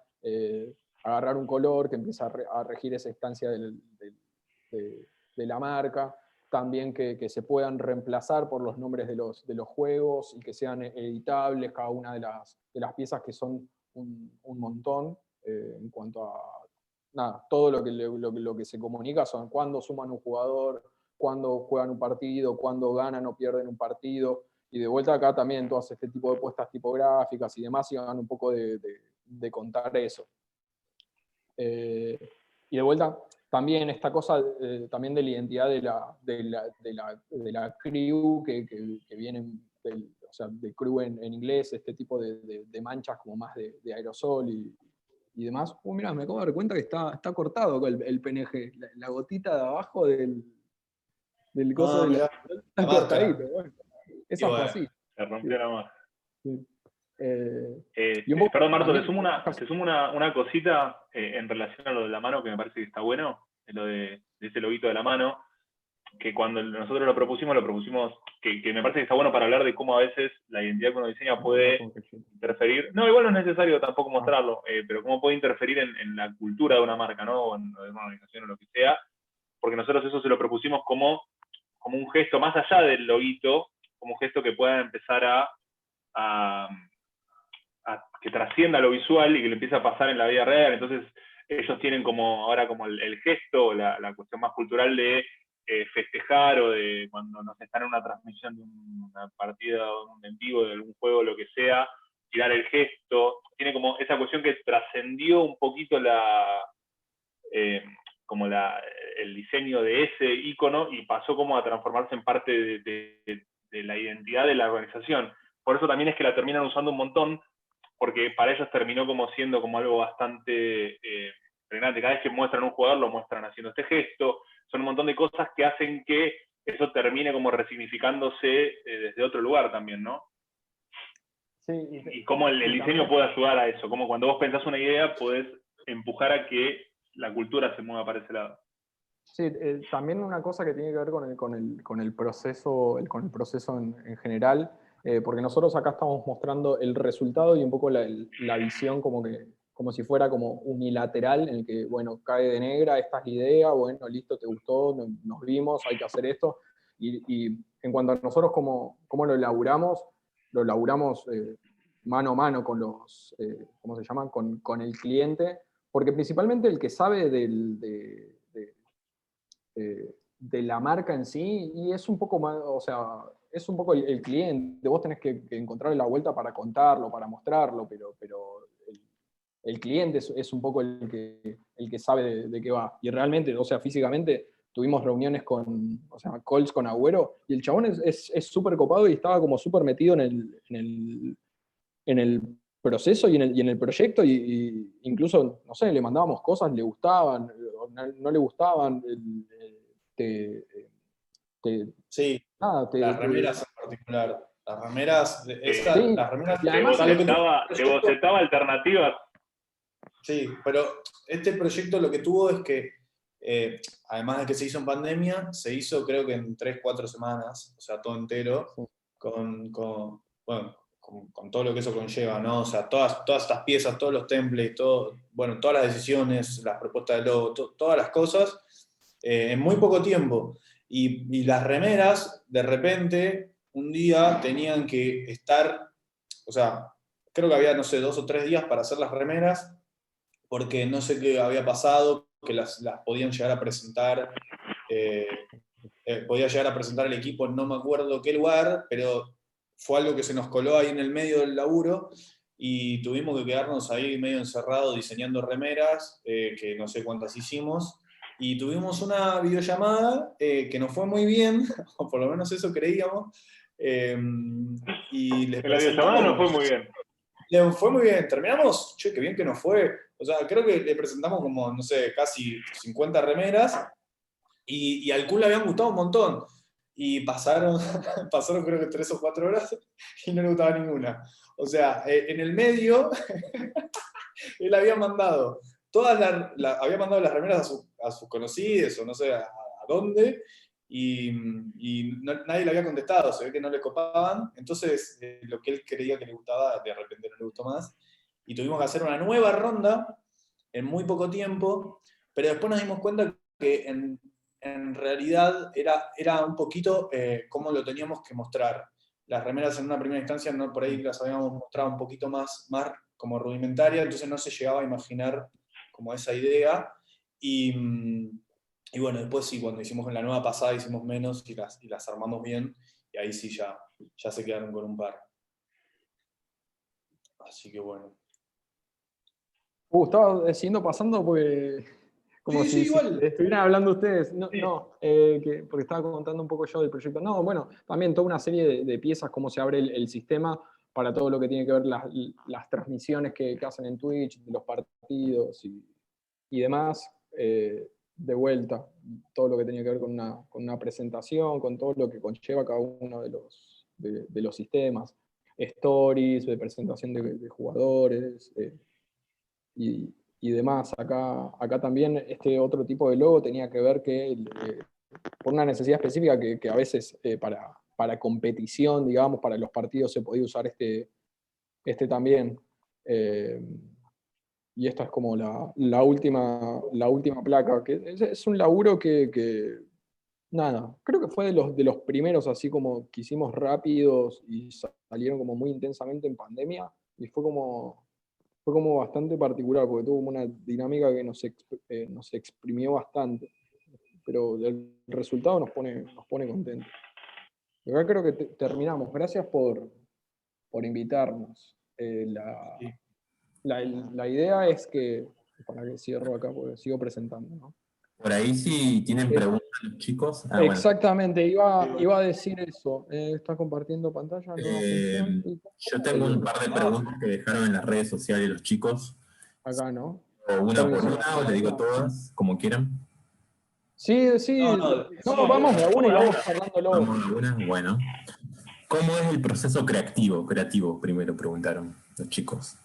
agarrar un color que empieza a regir esa instancia de la marca, también que se puedan reemplazar por los nombres de los juegos y que sean editables cada una de las piezas, que son un montón en cuanto nada, todo lo que se comunica son cuándo suman un jugador, cuándo juegan un partido, cuándo ganan o pierden un partido. Y de vuelta acá también todas este tipo de puestas tipográficas y demás iban un poco de contar eso. Y de vuelta, también esta cosa también de la identidad de la crew que vienen o sea, de crew en inglés, este tipo de manchas como más de aerosol y demás. Mira, me acabo de dar cuenta que está cortado el PNG, la gotita de abajo del coso de mirá, está la marca. cortadito. Bueno, esa Y bueno, fue así. Se rompió la marca. Sí. Sí. Y un poco Perdón, Marto, también, te sumo una cosita en relación a lo de la mano que me parece que está bueno, lo de ese loguito de la mano, que cuando nosotros lo propusimos que me parece que está bueno para hablar de cómo a veces la identidad que uno diseña puede interferir. No, igual no es necesario tampoco mostrarlo, pero cómo puede interferir en la cultura de una marca, ¿no? O en una organización o lo que sea, porque nosotros eso se lo propusimos como un gesto, más allá del loguito, como un gesto que pueda empezar a que trascienda lo visual y que le empiece a pasar en la vida real. Entonces ellos tienen ahora como el gesto, la cuestión más cultural de festejar, o de cuando nos están en una transmisión de una partida en vivo de algún juego, lo que sea, tirar el gesto. Tiene como esa cuestión que trascendió un poquito el diseño de ese icono y pasó como a transformarse en parte de la identidad de la organización. Por eso también es que la terminan usando un montón, porque para ellos terminó como siendo como algo bastante frenante. Cada vez que muestran un jugador, lo muestran haciendo este gesto. Son un montón de cosas que hacen que eso termine como resignificándose desde otro lugar también, ¿no? Sí, y cómo el diseño puede ayudar a eso. Como cuando vos pensás una idea, podés empujar a que la cultura se mueva para ese lado. Sí, también una cosa que tiene que ver con el proceso, con el proceso en general, porque nosotros acá estamos mostrando el resultado y un poco la visión como si fuera como unilateral, en el que, bueno, cae de negra, esta es la idea, bueno, listo, te gustó, nos vimos, hay que hacer esto. Y en cuanto a nosotros cómo lo elaboramos mano a mano con los, ¿cómo se llaman? Con el cliente, porque principalmente el que sabe de la marca en sí, y es un poco más, o sea, es un poco el cliente, vos tenés que encontrarle la vuelta para contarlo, para mostrarlo, pero el cliente es un poco el que sabe de qué va. Y realmente, o sea, físicamente tuvimos reuniones calls con Agüero, y el chabón es súper copado y estaba como súper metido en el proceso y en el proyecto, y incluso, no sé, le mandábamos cosas, le gustaban, no le gustaban, sí, nada, las remeras en particular. Las remeras, sí, las remeras, y además, te bocetaba alternativas. Sí, pero este proyecto lo que tuvo es que, además de que se hizo en pandemia, se hizo creo que en 3-4 semanas, o sea, todo entero, con todo lo que eso conlleva, ¿no? O sea, todas estas piezas, todos los templates, todas las decisiones, las propuestas de logo, todas las cosas, en muy poco tiempo. Y las remeras, de repente, un día tenían que estar, o sea, creo que había, no sé, 2 o 3 días para hacer las remeras, porque no sé qué había pasado, que las podían llegar a presentar, podía llegar a presentar el equipo en no me acuerdo qué lugar, pero fue algo que se nos coló ahí en el medio del laburo, y tuvimos que quedarnos ahí medio encerrados diseñando remeras, que no sé cuántas hicimos, y tuvimos una videollamada que nos fue muy bien, o por lo menos eso creíamos, y les En la videollamada no fue muy bien. Le fue muy bien, terminamos, che, qué bien que nos fue. O sea, creo que le presentamos como, no sé, casi 50 remeras, y al Kun le habían gustado un montón. Y pasaron creo que 3 o 4 horas y no le gustaba ninguna. O sea, en el medio, él había mandado había mandado las remeras a sus conocidos, o no sé a dónde, y nadie le había contestado, se ve que no le copaban. Entonces, lo que él creía que le gustaba, de repente no le gustó más, y tuvimos que hacer una nueva ronda en muy poco tiempo, pero después nos dimos cuenta que en realidad era un poquito cómo lo teníamos que mostrar. Las remeras en una primera instancia por ahí las habíamos mostrado un poquito más como rudimentaria, entonces no se llegaba a imaginar como esa idea. Y bueno, después sí, cuando hicimos en la nueva pasada hicimos menos y las armamos bien, y ahí sí ya se quedaron con un par. Así que bueno. Estaba siguiendo pasando porque como Sí, si igual. estuvieran hablando ustedes. No, Sí. porque estaba contando un poco yo del proyecto. No, bueno, también toda una serie de piezas, cómo se abre el sistema para todo lo que tiene que ver las transmisiones que hacen en Twitch, de los partidos y demás. De vuelta, todo lo que tenía que ver con una presentación, con todo lo que conlleva cada uno de los sistemas. Stories, de presentación de jugadores, y demás. Acá también este otro tipo de logo tenía que ver por una necesidad específica que a veces para competición, digamos, para los partidos se podía usar este también. Y esta es como la última placa, que es un laburo que, nada, creo que fue de los primeros así como que hicimos rápidos y salieron como muy intensamente en pandemia, y fue como bastante particular, porque tuvo como una dinámica que nos exprimió bastante, pero el resultado nos pone contentos. Y acá creo que terminamos. Gracias por invitarnos. Sí. La idea es que, para que cierro acá, porque sigo presentando, ¿no? Por ahí si tienen preguntas los chicos. Bueno. Exactamente, iba a decir eso. ¿Está compartiendo pantalla? No, función. Yo tengo un par de preguntas que dejaron en las redes sociales los chicos. Acá, ¿no? O una por una, o le digo todas, como quieran. Sí. No, vamos de a una y vamos charlándolo. Vamos de una, bueno. ¿Cómo es el proceso creativo? Primero preguntaron los chicos.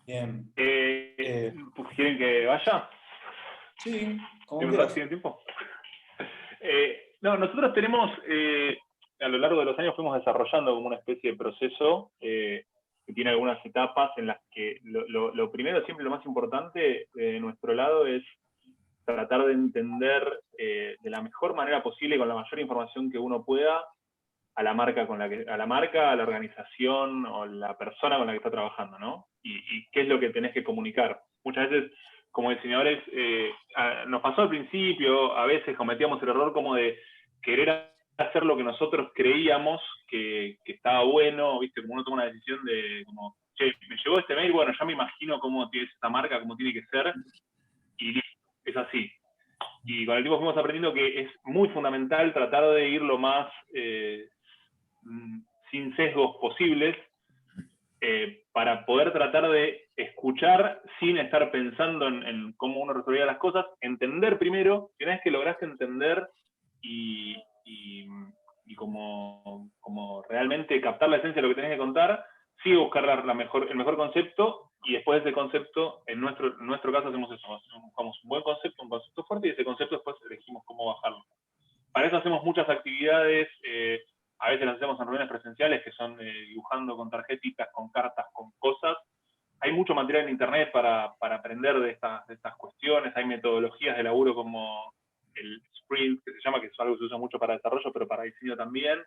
Bien. ¿Quieren que vaya? Sí, como ¿Tiene quieras. tiempo? No, nosotros tenemos, a lo largo de los años fuimos desarrollando como una especie de proceso que tiene algunas etapas en las que lo primero, siempre lo más importante de nuestro lado es tratar de entender de la mejor manera posible, con la mayor información que uno pueda, a la marca, a la organización o la persona con la que está trabajando, ¿no? Y qué es lo que tenés que comunicar. Muchas veces, como diseñadores, nos pasó al principio, a veces cometíamos el error como de querer hacer lo que nosotros creíamos que estaba bueno, ¿viste? Como uno toma una decisión de, como, che, me llegó este mail, bueno, ya me imagino cómo tiene esta marca, cómo tiene que ser, y listo, es así. Y con el tiempo fuimos aprendiendo que es muy fundamental tratar de ir lo más sin sesgos posibles, para poder tratar de escuchar sin estar pensando en cómo uno resolvía las cosas, entender primero, y una vez que lograste entender y como realmente captar la esencia de lo que tenés que contar, sí buscar el mejor concepto, y después de ese concepto, en nuestro caso hacemos eso, buscamos un buen concepto, un concepto fuerte, y ese concepto después elegimos cómo bajarlo. Para eso hacemos muchas actividades, a veces las hacemos en reuniones presenciales, que son dibujando con tarjetitas, con cartas, con cosas. Hay mucho material en internet para aprender de estas cuestiones, hay metodologías de laburo como el sprint, que se llama, que es algo que se usa mucho para desarrollo, pero para diseño también.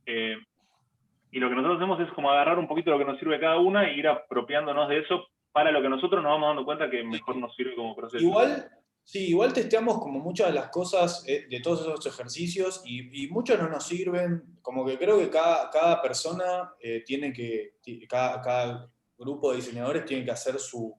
Y lo que nosotros hacemos es como agarrar un poquito lo que nos sirve cada una e ir apropiándonos de eso para lo que nosotros nos vamos dando cuenta que mejor nos sirve como proceso. Igual testeamos como muchas de las cosas de todos esos ejercicios, y muchos no nos sirven, como que creo que cada persona cada grupo de diseñadores tiene que hacer su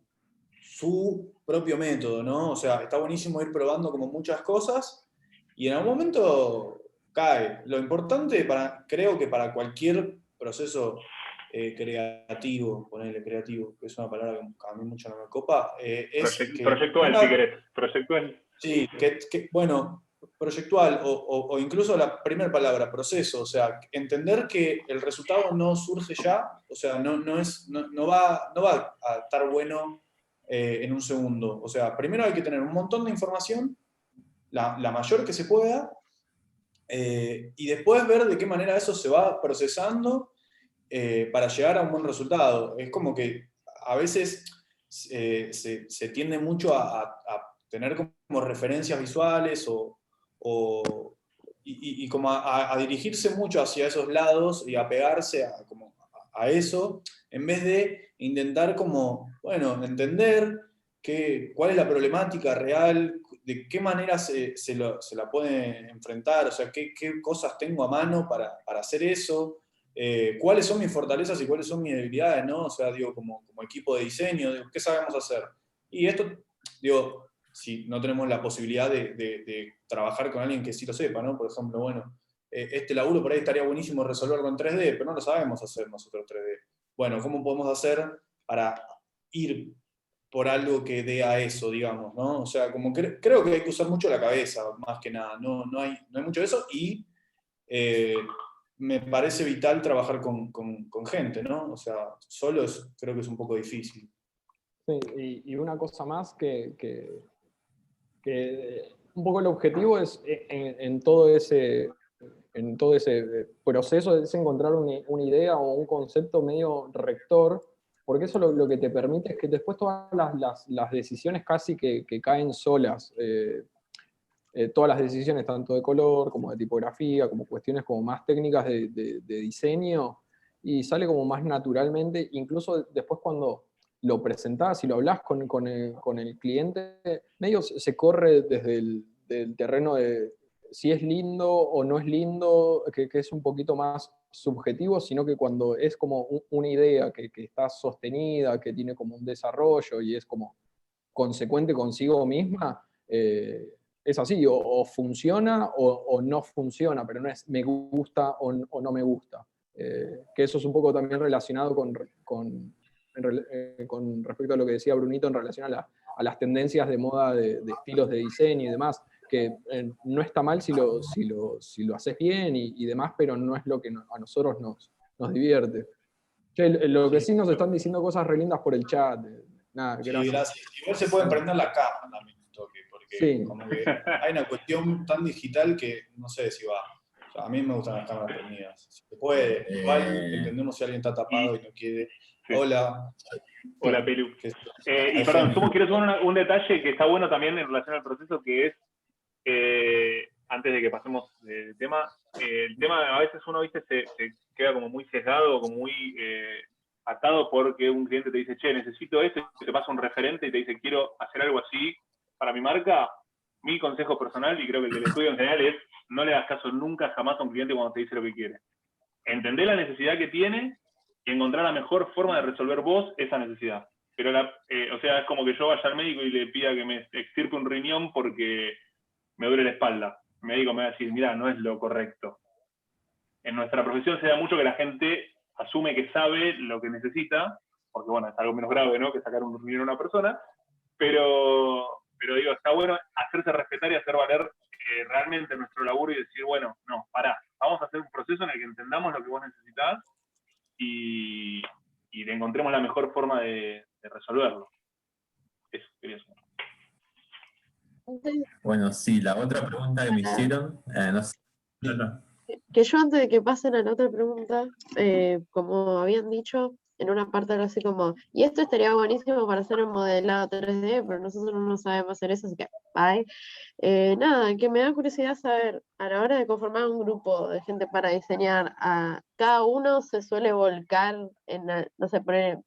propio método, ¿no? O sea, está buenísimo ir probando como muchas cosas, y en algún momento cae. Lo importante creo que para cualquier proceso creativo, ponerle creativo, que es una palabra que a mí mucho no me copa, proyectual, si querés. Proyectual. Sí, bueno, proyectual, o incluso la primera palabra, proceso, o sea, entender que el resultado no surge ya, o sea, no va a estar bueno en un segundo. O sea, primero hay que tener un montón de información, la mayor que se pueda, y después ver de qué manera eso se va procesando para llegar a un buen resultado. Es como que a veces se tiende mucho a tener como referencias visuales y como a dirigirse mucho hacia esos lados y a pegarse a eso, en vez de intentar como, bueno, entender cuál es la problemática real, de qué manera se la puede enfrentar, o sea, qué cosas tengo a mano para hacer eso, cuáles son mis fortalezas y cuáles son mis debilidades, ¿no? O sea, digo, como equipo de diseño, digo, ¿qué sabemos hacer? Y esto, digo, si no tenemos la posibilidad de trabajar con alguien que sí lo sepa, ¿no? Por ejemplo, bueno, este laburo por ahí estaría buenísimo resolverlo en 3D, pero no lo sabemos hacer nosotros 3D. Bueno, ¿cómo podemos hacer para ir por algo que dé a eso, digamos, ¿no? O sea, como creo que hay que usar mucho la cabeza, más que nada, no hay mucho de eso, y me parece vital trabajar con gente, ¿no? O sea, solo creo que es un poco difícil. Sí, y una cosa más que un poco el objetivo es en todo ese proceso es encontrar una idea o un concepto medio rector, porque eso lo que te permite es que después todas las decisiones casi que caen solas. Todas las decisiones, tanto de color como de tipografía, como cuestiones como más técnicas de diseño, y sale como más naturalmente, incluso después cuando lo presentás y lo hablas con el cliente, medio se corre desde del terreno de si es lindo o no es lindo, que es un poquito más subjetivo, sino que cuando es como una idea que está sostenida, que tiene como un desarrollo y es como consecuente consigo misma, es así, o funciona o no funciona, pero no es me gusta o no me gusta. Que eso es un poco también relacionado con respecto a lo que decía Brunito en relación a las tendencias de moda de estilos de diseño y demás, que no está mal si lo haces bien y demás, pero no es lo que a nosotros nos divierte. Che, lo que sí nos están diciendo cosas re lindas por el chat. Nada, Sí, gracias. gracias. Igual se puede prender la cámara también un toque, porque Sí. como que hay una cuestión tan digital que no sé si va. O sea, a mí me gustan las cámaras prendidas. Si se puede, igual entendemos si alguien está tapado y no quiere. Sí. Hola. Hola, Pelu. Y Hay perdón, gente. quiero sumar un detalle que está bueno también en relación al proceso, que es, antes de que pasemos del tema, el tema a veces uno, viste, se queda como muy sesgado, como muy atado porque un cliente te dice, che, necesito esto, y te pasa un referente y te dice, quiero hacer algo así para mi marca. Mi consejo personal, y creo que el del estudio en general, es no le hagas caso nunca jamás a un cliente cuando te dice lo que quiere. Entender la necesidad que tiene y encontrar la mejor forma de resolver vos esa necesidad. Pero, o sea, es como que yo vaya al médico y le pida que me extirpe un riñón porque me duele la espalda. El médico me va a decir, mira, no es lo correcto. En nuestra profesión se da mucho que la gente asume que sabe lo que necesita, porque bueno, es algo menos grave, ¿no?, que sacar un riñón a una persona, pero digo, está bueno hacerse respetar y hacer valer realmente nuestro laburo y decir, bueno, no, pará, vamos a hacer un proceso en el que entendamos lo que vos necesitás y le encontremos la mejor forma de resolverlo. Eso quería decir. Bueno, sí, la otra pregunta que me hicieron, no sé. Que yo antes de que pasen a la otra pregunta, como habían dicho, en una parte algo así como, y esto estaría buenísimo para hacer un modelado 3D, pero nosotros no sabemos hacer eso, así que, bye. Nada, que me da curiosidad saber, a la hora de conformar un grupo de gente para diseñar, cada uno se suele volcar en, no sé,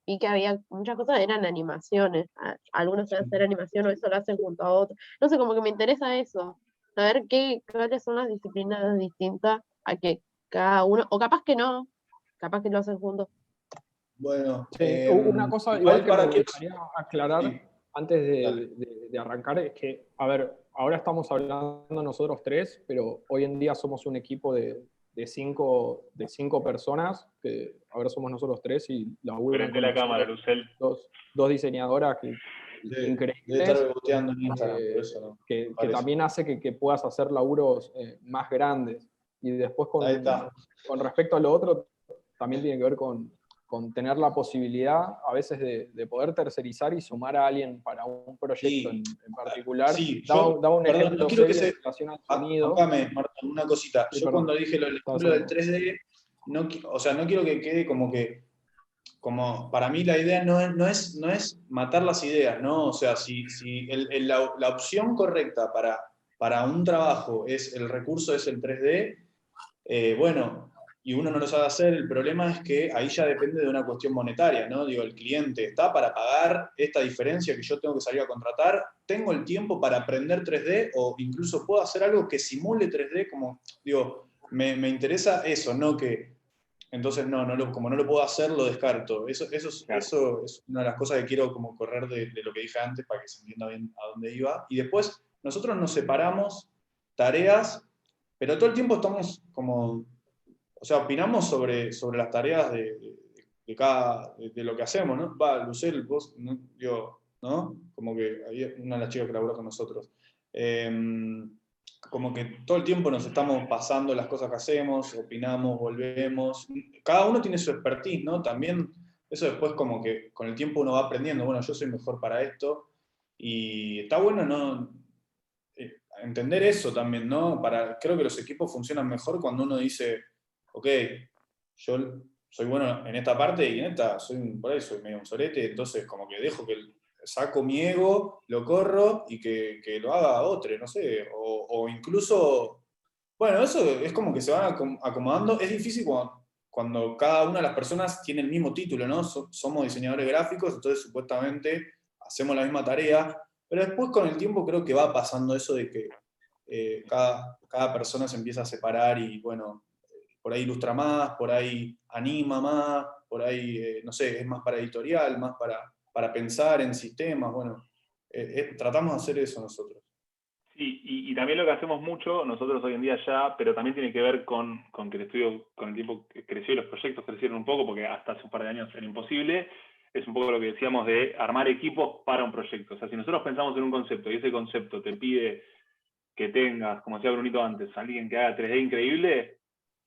vi que había muchas cosas, eran animaciones, algunos saben hacer animación o eso lo hacen junto a otros, no sé, como que me interesa eso, saber cuáles son las disciplinas distintas a que cada uno, o capaz que no, capaz que lo hacen juntos. Bueno, una cosa igual que me gustaría aclarar Sí. antes de arrancar es que, a ver, ahora estamos hablando nosotros tres, pero hoy en día somos un equipo de cinco personas, que ahora somos nosotros tres y laburan Prende la cámara, Lucel. dos diseñadoras increíbles. Debe estar reboteando en Instagram, por eso no. Que también hace que puedas hacer laburos más grandes. Y después con respecto a lo otro, también tiene que ver con tener la posibilidad a veces de poder tercerizar y sumar a alguien para un proyecto en particular. Sí, daba un ejemplo no quiero que en relación al sonido. Acáme, Marta, una cosita. Sí, yo perdón. cuando dije el ejemplo del 3D, no quiero que quede como para mí la idea no es matar las ideas, ¿no? O sea, si la opción correcta para un trabajo el recurso es el 3D, bueno, y uno no lo sabe hacer, el problema es que ahí ya depende de una cuestión monetaria, ¿no? Digo, el cliente está para pagar esta diferencia que yo tengo que salir a contratar, tengo el tiempo para aprender 3D o incluso puedo hacer algo que simule 3D, como, digo, me interesa eso, no que, entonces como no lo puedo hacer, lo descarto. Eso es una de las cosas que quiero como correr de lo que dije antes para que se entienda bien a dónde iba. Y después nosotros nos separamos tareas, pero todo el tiempo estamos como... O sea, opinamos sobre las tareas de lo que hacemos, ¿no? Lucel, vos, ¿no? ¿no? Como que había una de las chicas que laburó con nosotros. Como que todo el tiempo nos estamos pasando las cosas que hacemos, opinamos, volvemos. Cada uno tiene su expertise, ¿no? También eso después como que con el tiempo uno va aprendiendo, bueno, yo soy mejor para esto. Y está bueno, ¿no? Entender eso también, ¿no? Creo que los equipos funcionan mejor cuando uno dice, ok, yo soy bueno en esta parte y en esta por ahí soy medio un sorete, entonces como que dejo que saco mi ego, lo corro y que lo haga otro, no sé, o incluso, bueno, eso es como que se van acomodando, es difícil cuando cada una de las personas tiene el mismo título, ¿no? Somos diseñadores gráficos, entonces supuestamente hacemos la misma tarea, pero después con el tiempo creo que va pasando eso de que cada persona se empieza a separar y bueno, por ahí ilustra más, por ahí anima más, por ahí, no sé, es más para editorial, más para pensar en sistemas, bueno, tratamos de hacer eso nosotros. Sí, y también lo que hacemos mucho, nosotros hoy en día ya, pero también tiene que ver con que el estudio con el tiempo creció y los proyectos crecieron un poco, porque hasta hace un par de años era imposible, es un poco lo que decíamos de armar equipos para un proyecto. O sea, si nosotros pensamos en un concepto y ese concepto te pide que tengas, como decía Brunito antes, alguien que haga 3D increíble,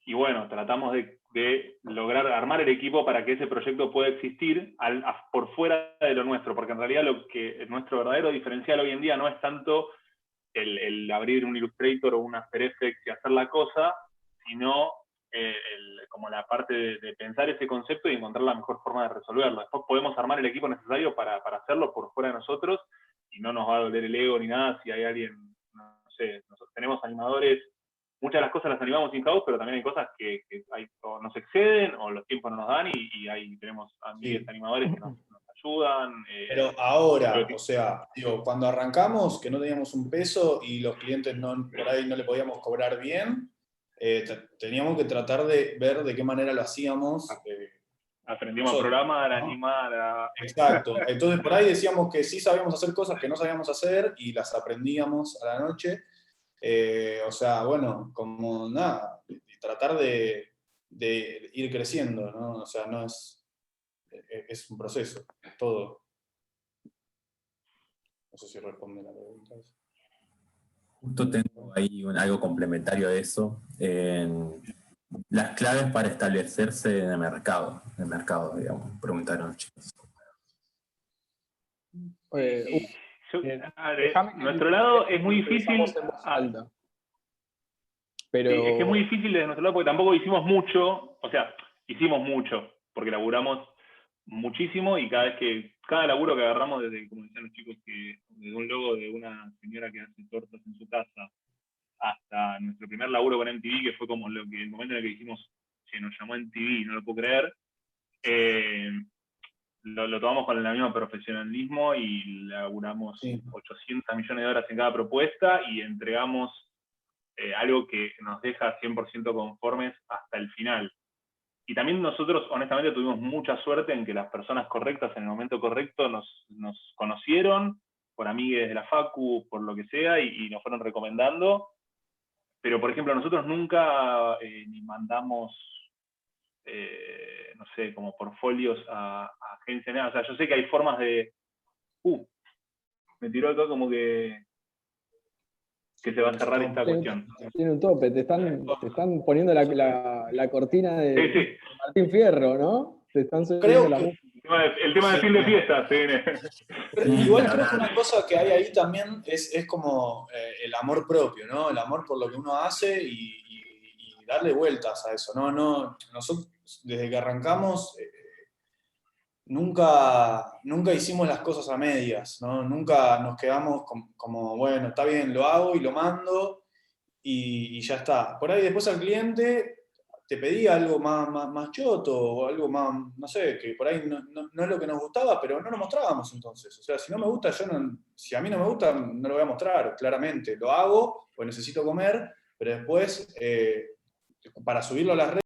y bueno, tratamos de lograr armar el equipo para que ese proyecto pueda existir por fuera de lo nuestro, porque en realidad lo que nuestro verdadero diferencial hoy en día no es tanto el abrir un Illustrator o un After Effects y hacer la cosa, sino como la parte de pensar ese concepto y encontrar la mejor forma de resolverlo. Después podemos armar el equipo necesario para hacerlo por fuera de nosotros y no nos va a doler el ego ni nada si hay alguien, no sé, nosotros tenemos animadores, muchas de las cosas las animamos in-house, pero también hay cosas que o nos exceden o los tiempos no nos dan y ahí tenemos amigos animadores que nos ayudan. Pero ahora, o sea, digo, cuando arrancamos, que no teníamos un peso y los clientes por ahí no le podíamos cobrar bien, teníamos que tratar de ver de qué manera lo hacíamos. Aprendimos a programar, ¿no? a animar. Exacto. Entonces por ahí decíamos que sí sabíamos hacer cosas que no sabíamos hacer y las aprendíamos a la noche. O sea, bueno, como nada, tratar de ir creciendo, ¿no? O sea, no es un proceso, todo. No sé si responde la pregunta. Justo tengo ahí algo complementario de eso. Las claves para establecerse en el mercado, digamos, preguntaron los chicos. Nuestro lado es muy difícil. Pero... Sí, es que es muy difícil desde nuestro lado porque tampoco hicimos mucho, o sea, hicimos mucho, porque laburamos muchísimo y cada laburo que agarramos, desde, como decían los chicos, desde un logo de una señora que hace tortas en su casa, hasta nuestro primer laburo con MTV, que fue como el momento en el que dijimos, che, nos llamó MTV, no lo puedo creer, lo tomamos con el mismo profesionalismo y laburamos 800 millones de horas en cada propuesta y entregamos algo que nos deja 100% conformes hasta el final. Y también nosotros, honestamente, tuvimos mucha suerte en que las personas correctas en el momento correcto nos conocieron, por amigues de la facu, por lo que sea, y nos fueron recomendando. Pero, por ejemplo, nosotros nunca ni mandamos, no sé, como portfolios a agencias, nada. O sea, yo sé que hay formas de... me tiró acá como que se va a cerrar esta cuestión. Tiene un tope, te están poniendo la cortina de sí. Martín Fierro, ¿no? Te están Creo la que el tema de fin de fiesta, sí. Igual creo que una cosa que hay ahí también es como el amor propio, ¿no? El amor por lo que uno hace y darle vueltas a eso, ¿no? Nosotros desde que arrancamos nunca hicimos las cosas a medias, ¿no? Nunca nos quedamos como, bueno, está bien, lo hago y lo mando y ya está. Por ahí después al cliente te pedía algo más choto, o algo más, no sé, que por ahí no es lo que nos gustaba, pero no lo mostrábamos entonces. O sea, si no me gusta, si a mí no me gusta, no lo voy a mostrar, claramente. Lo hago, pues necesito comer, pero después, para subirlo a las redes,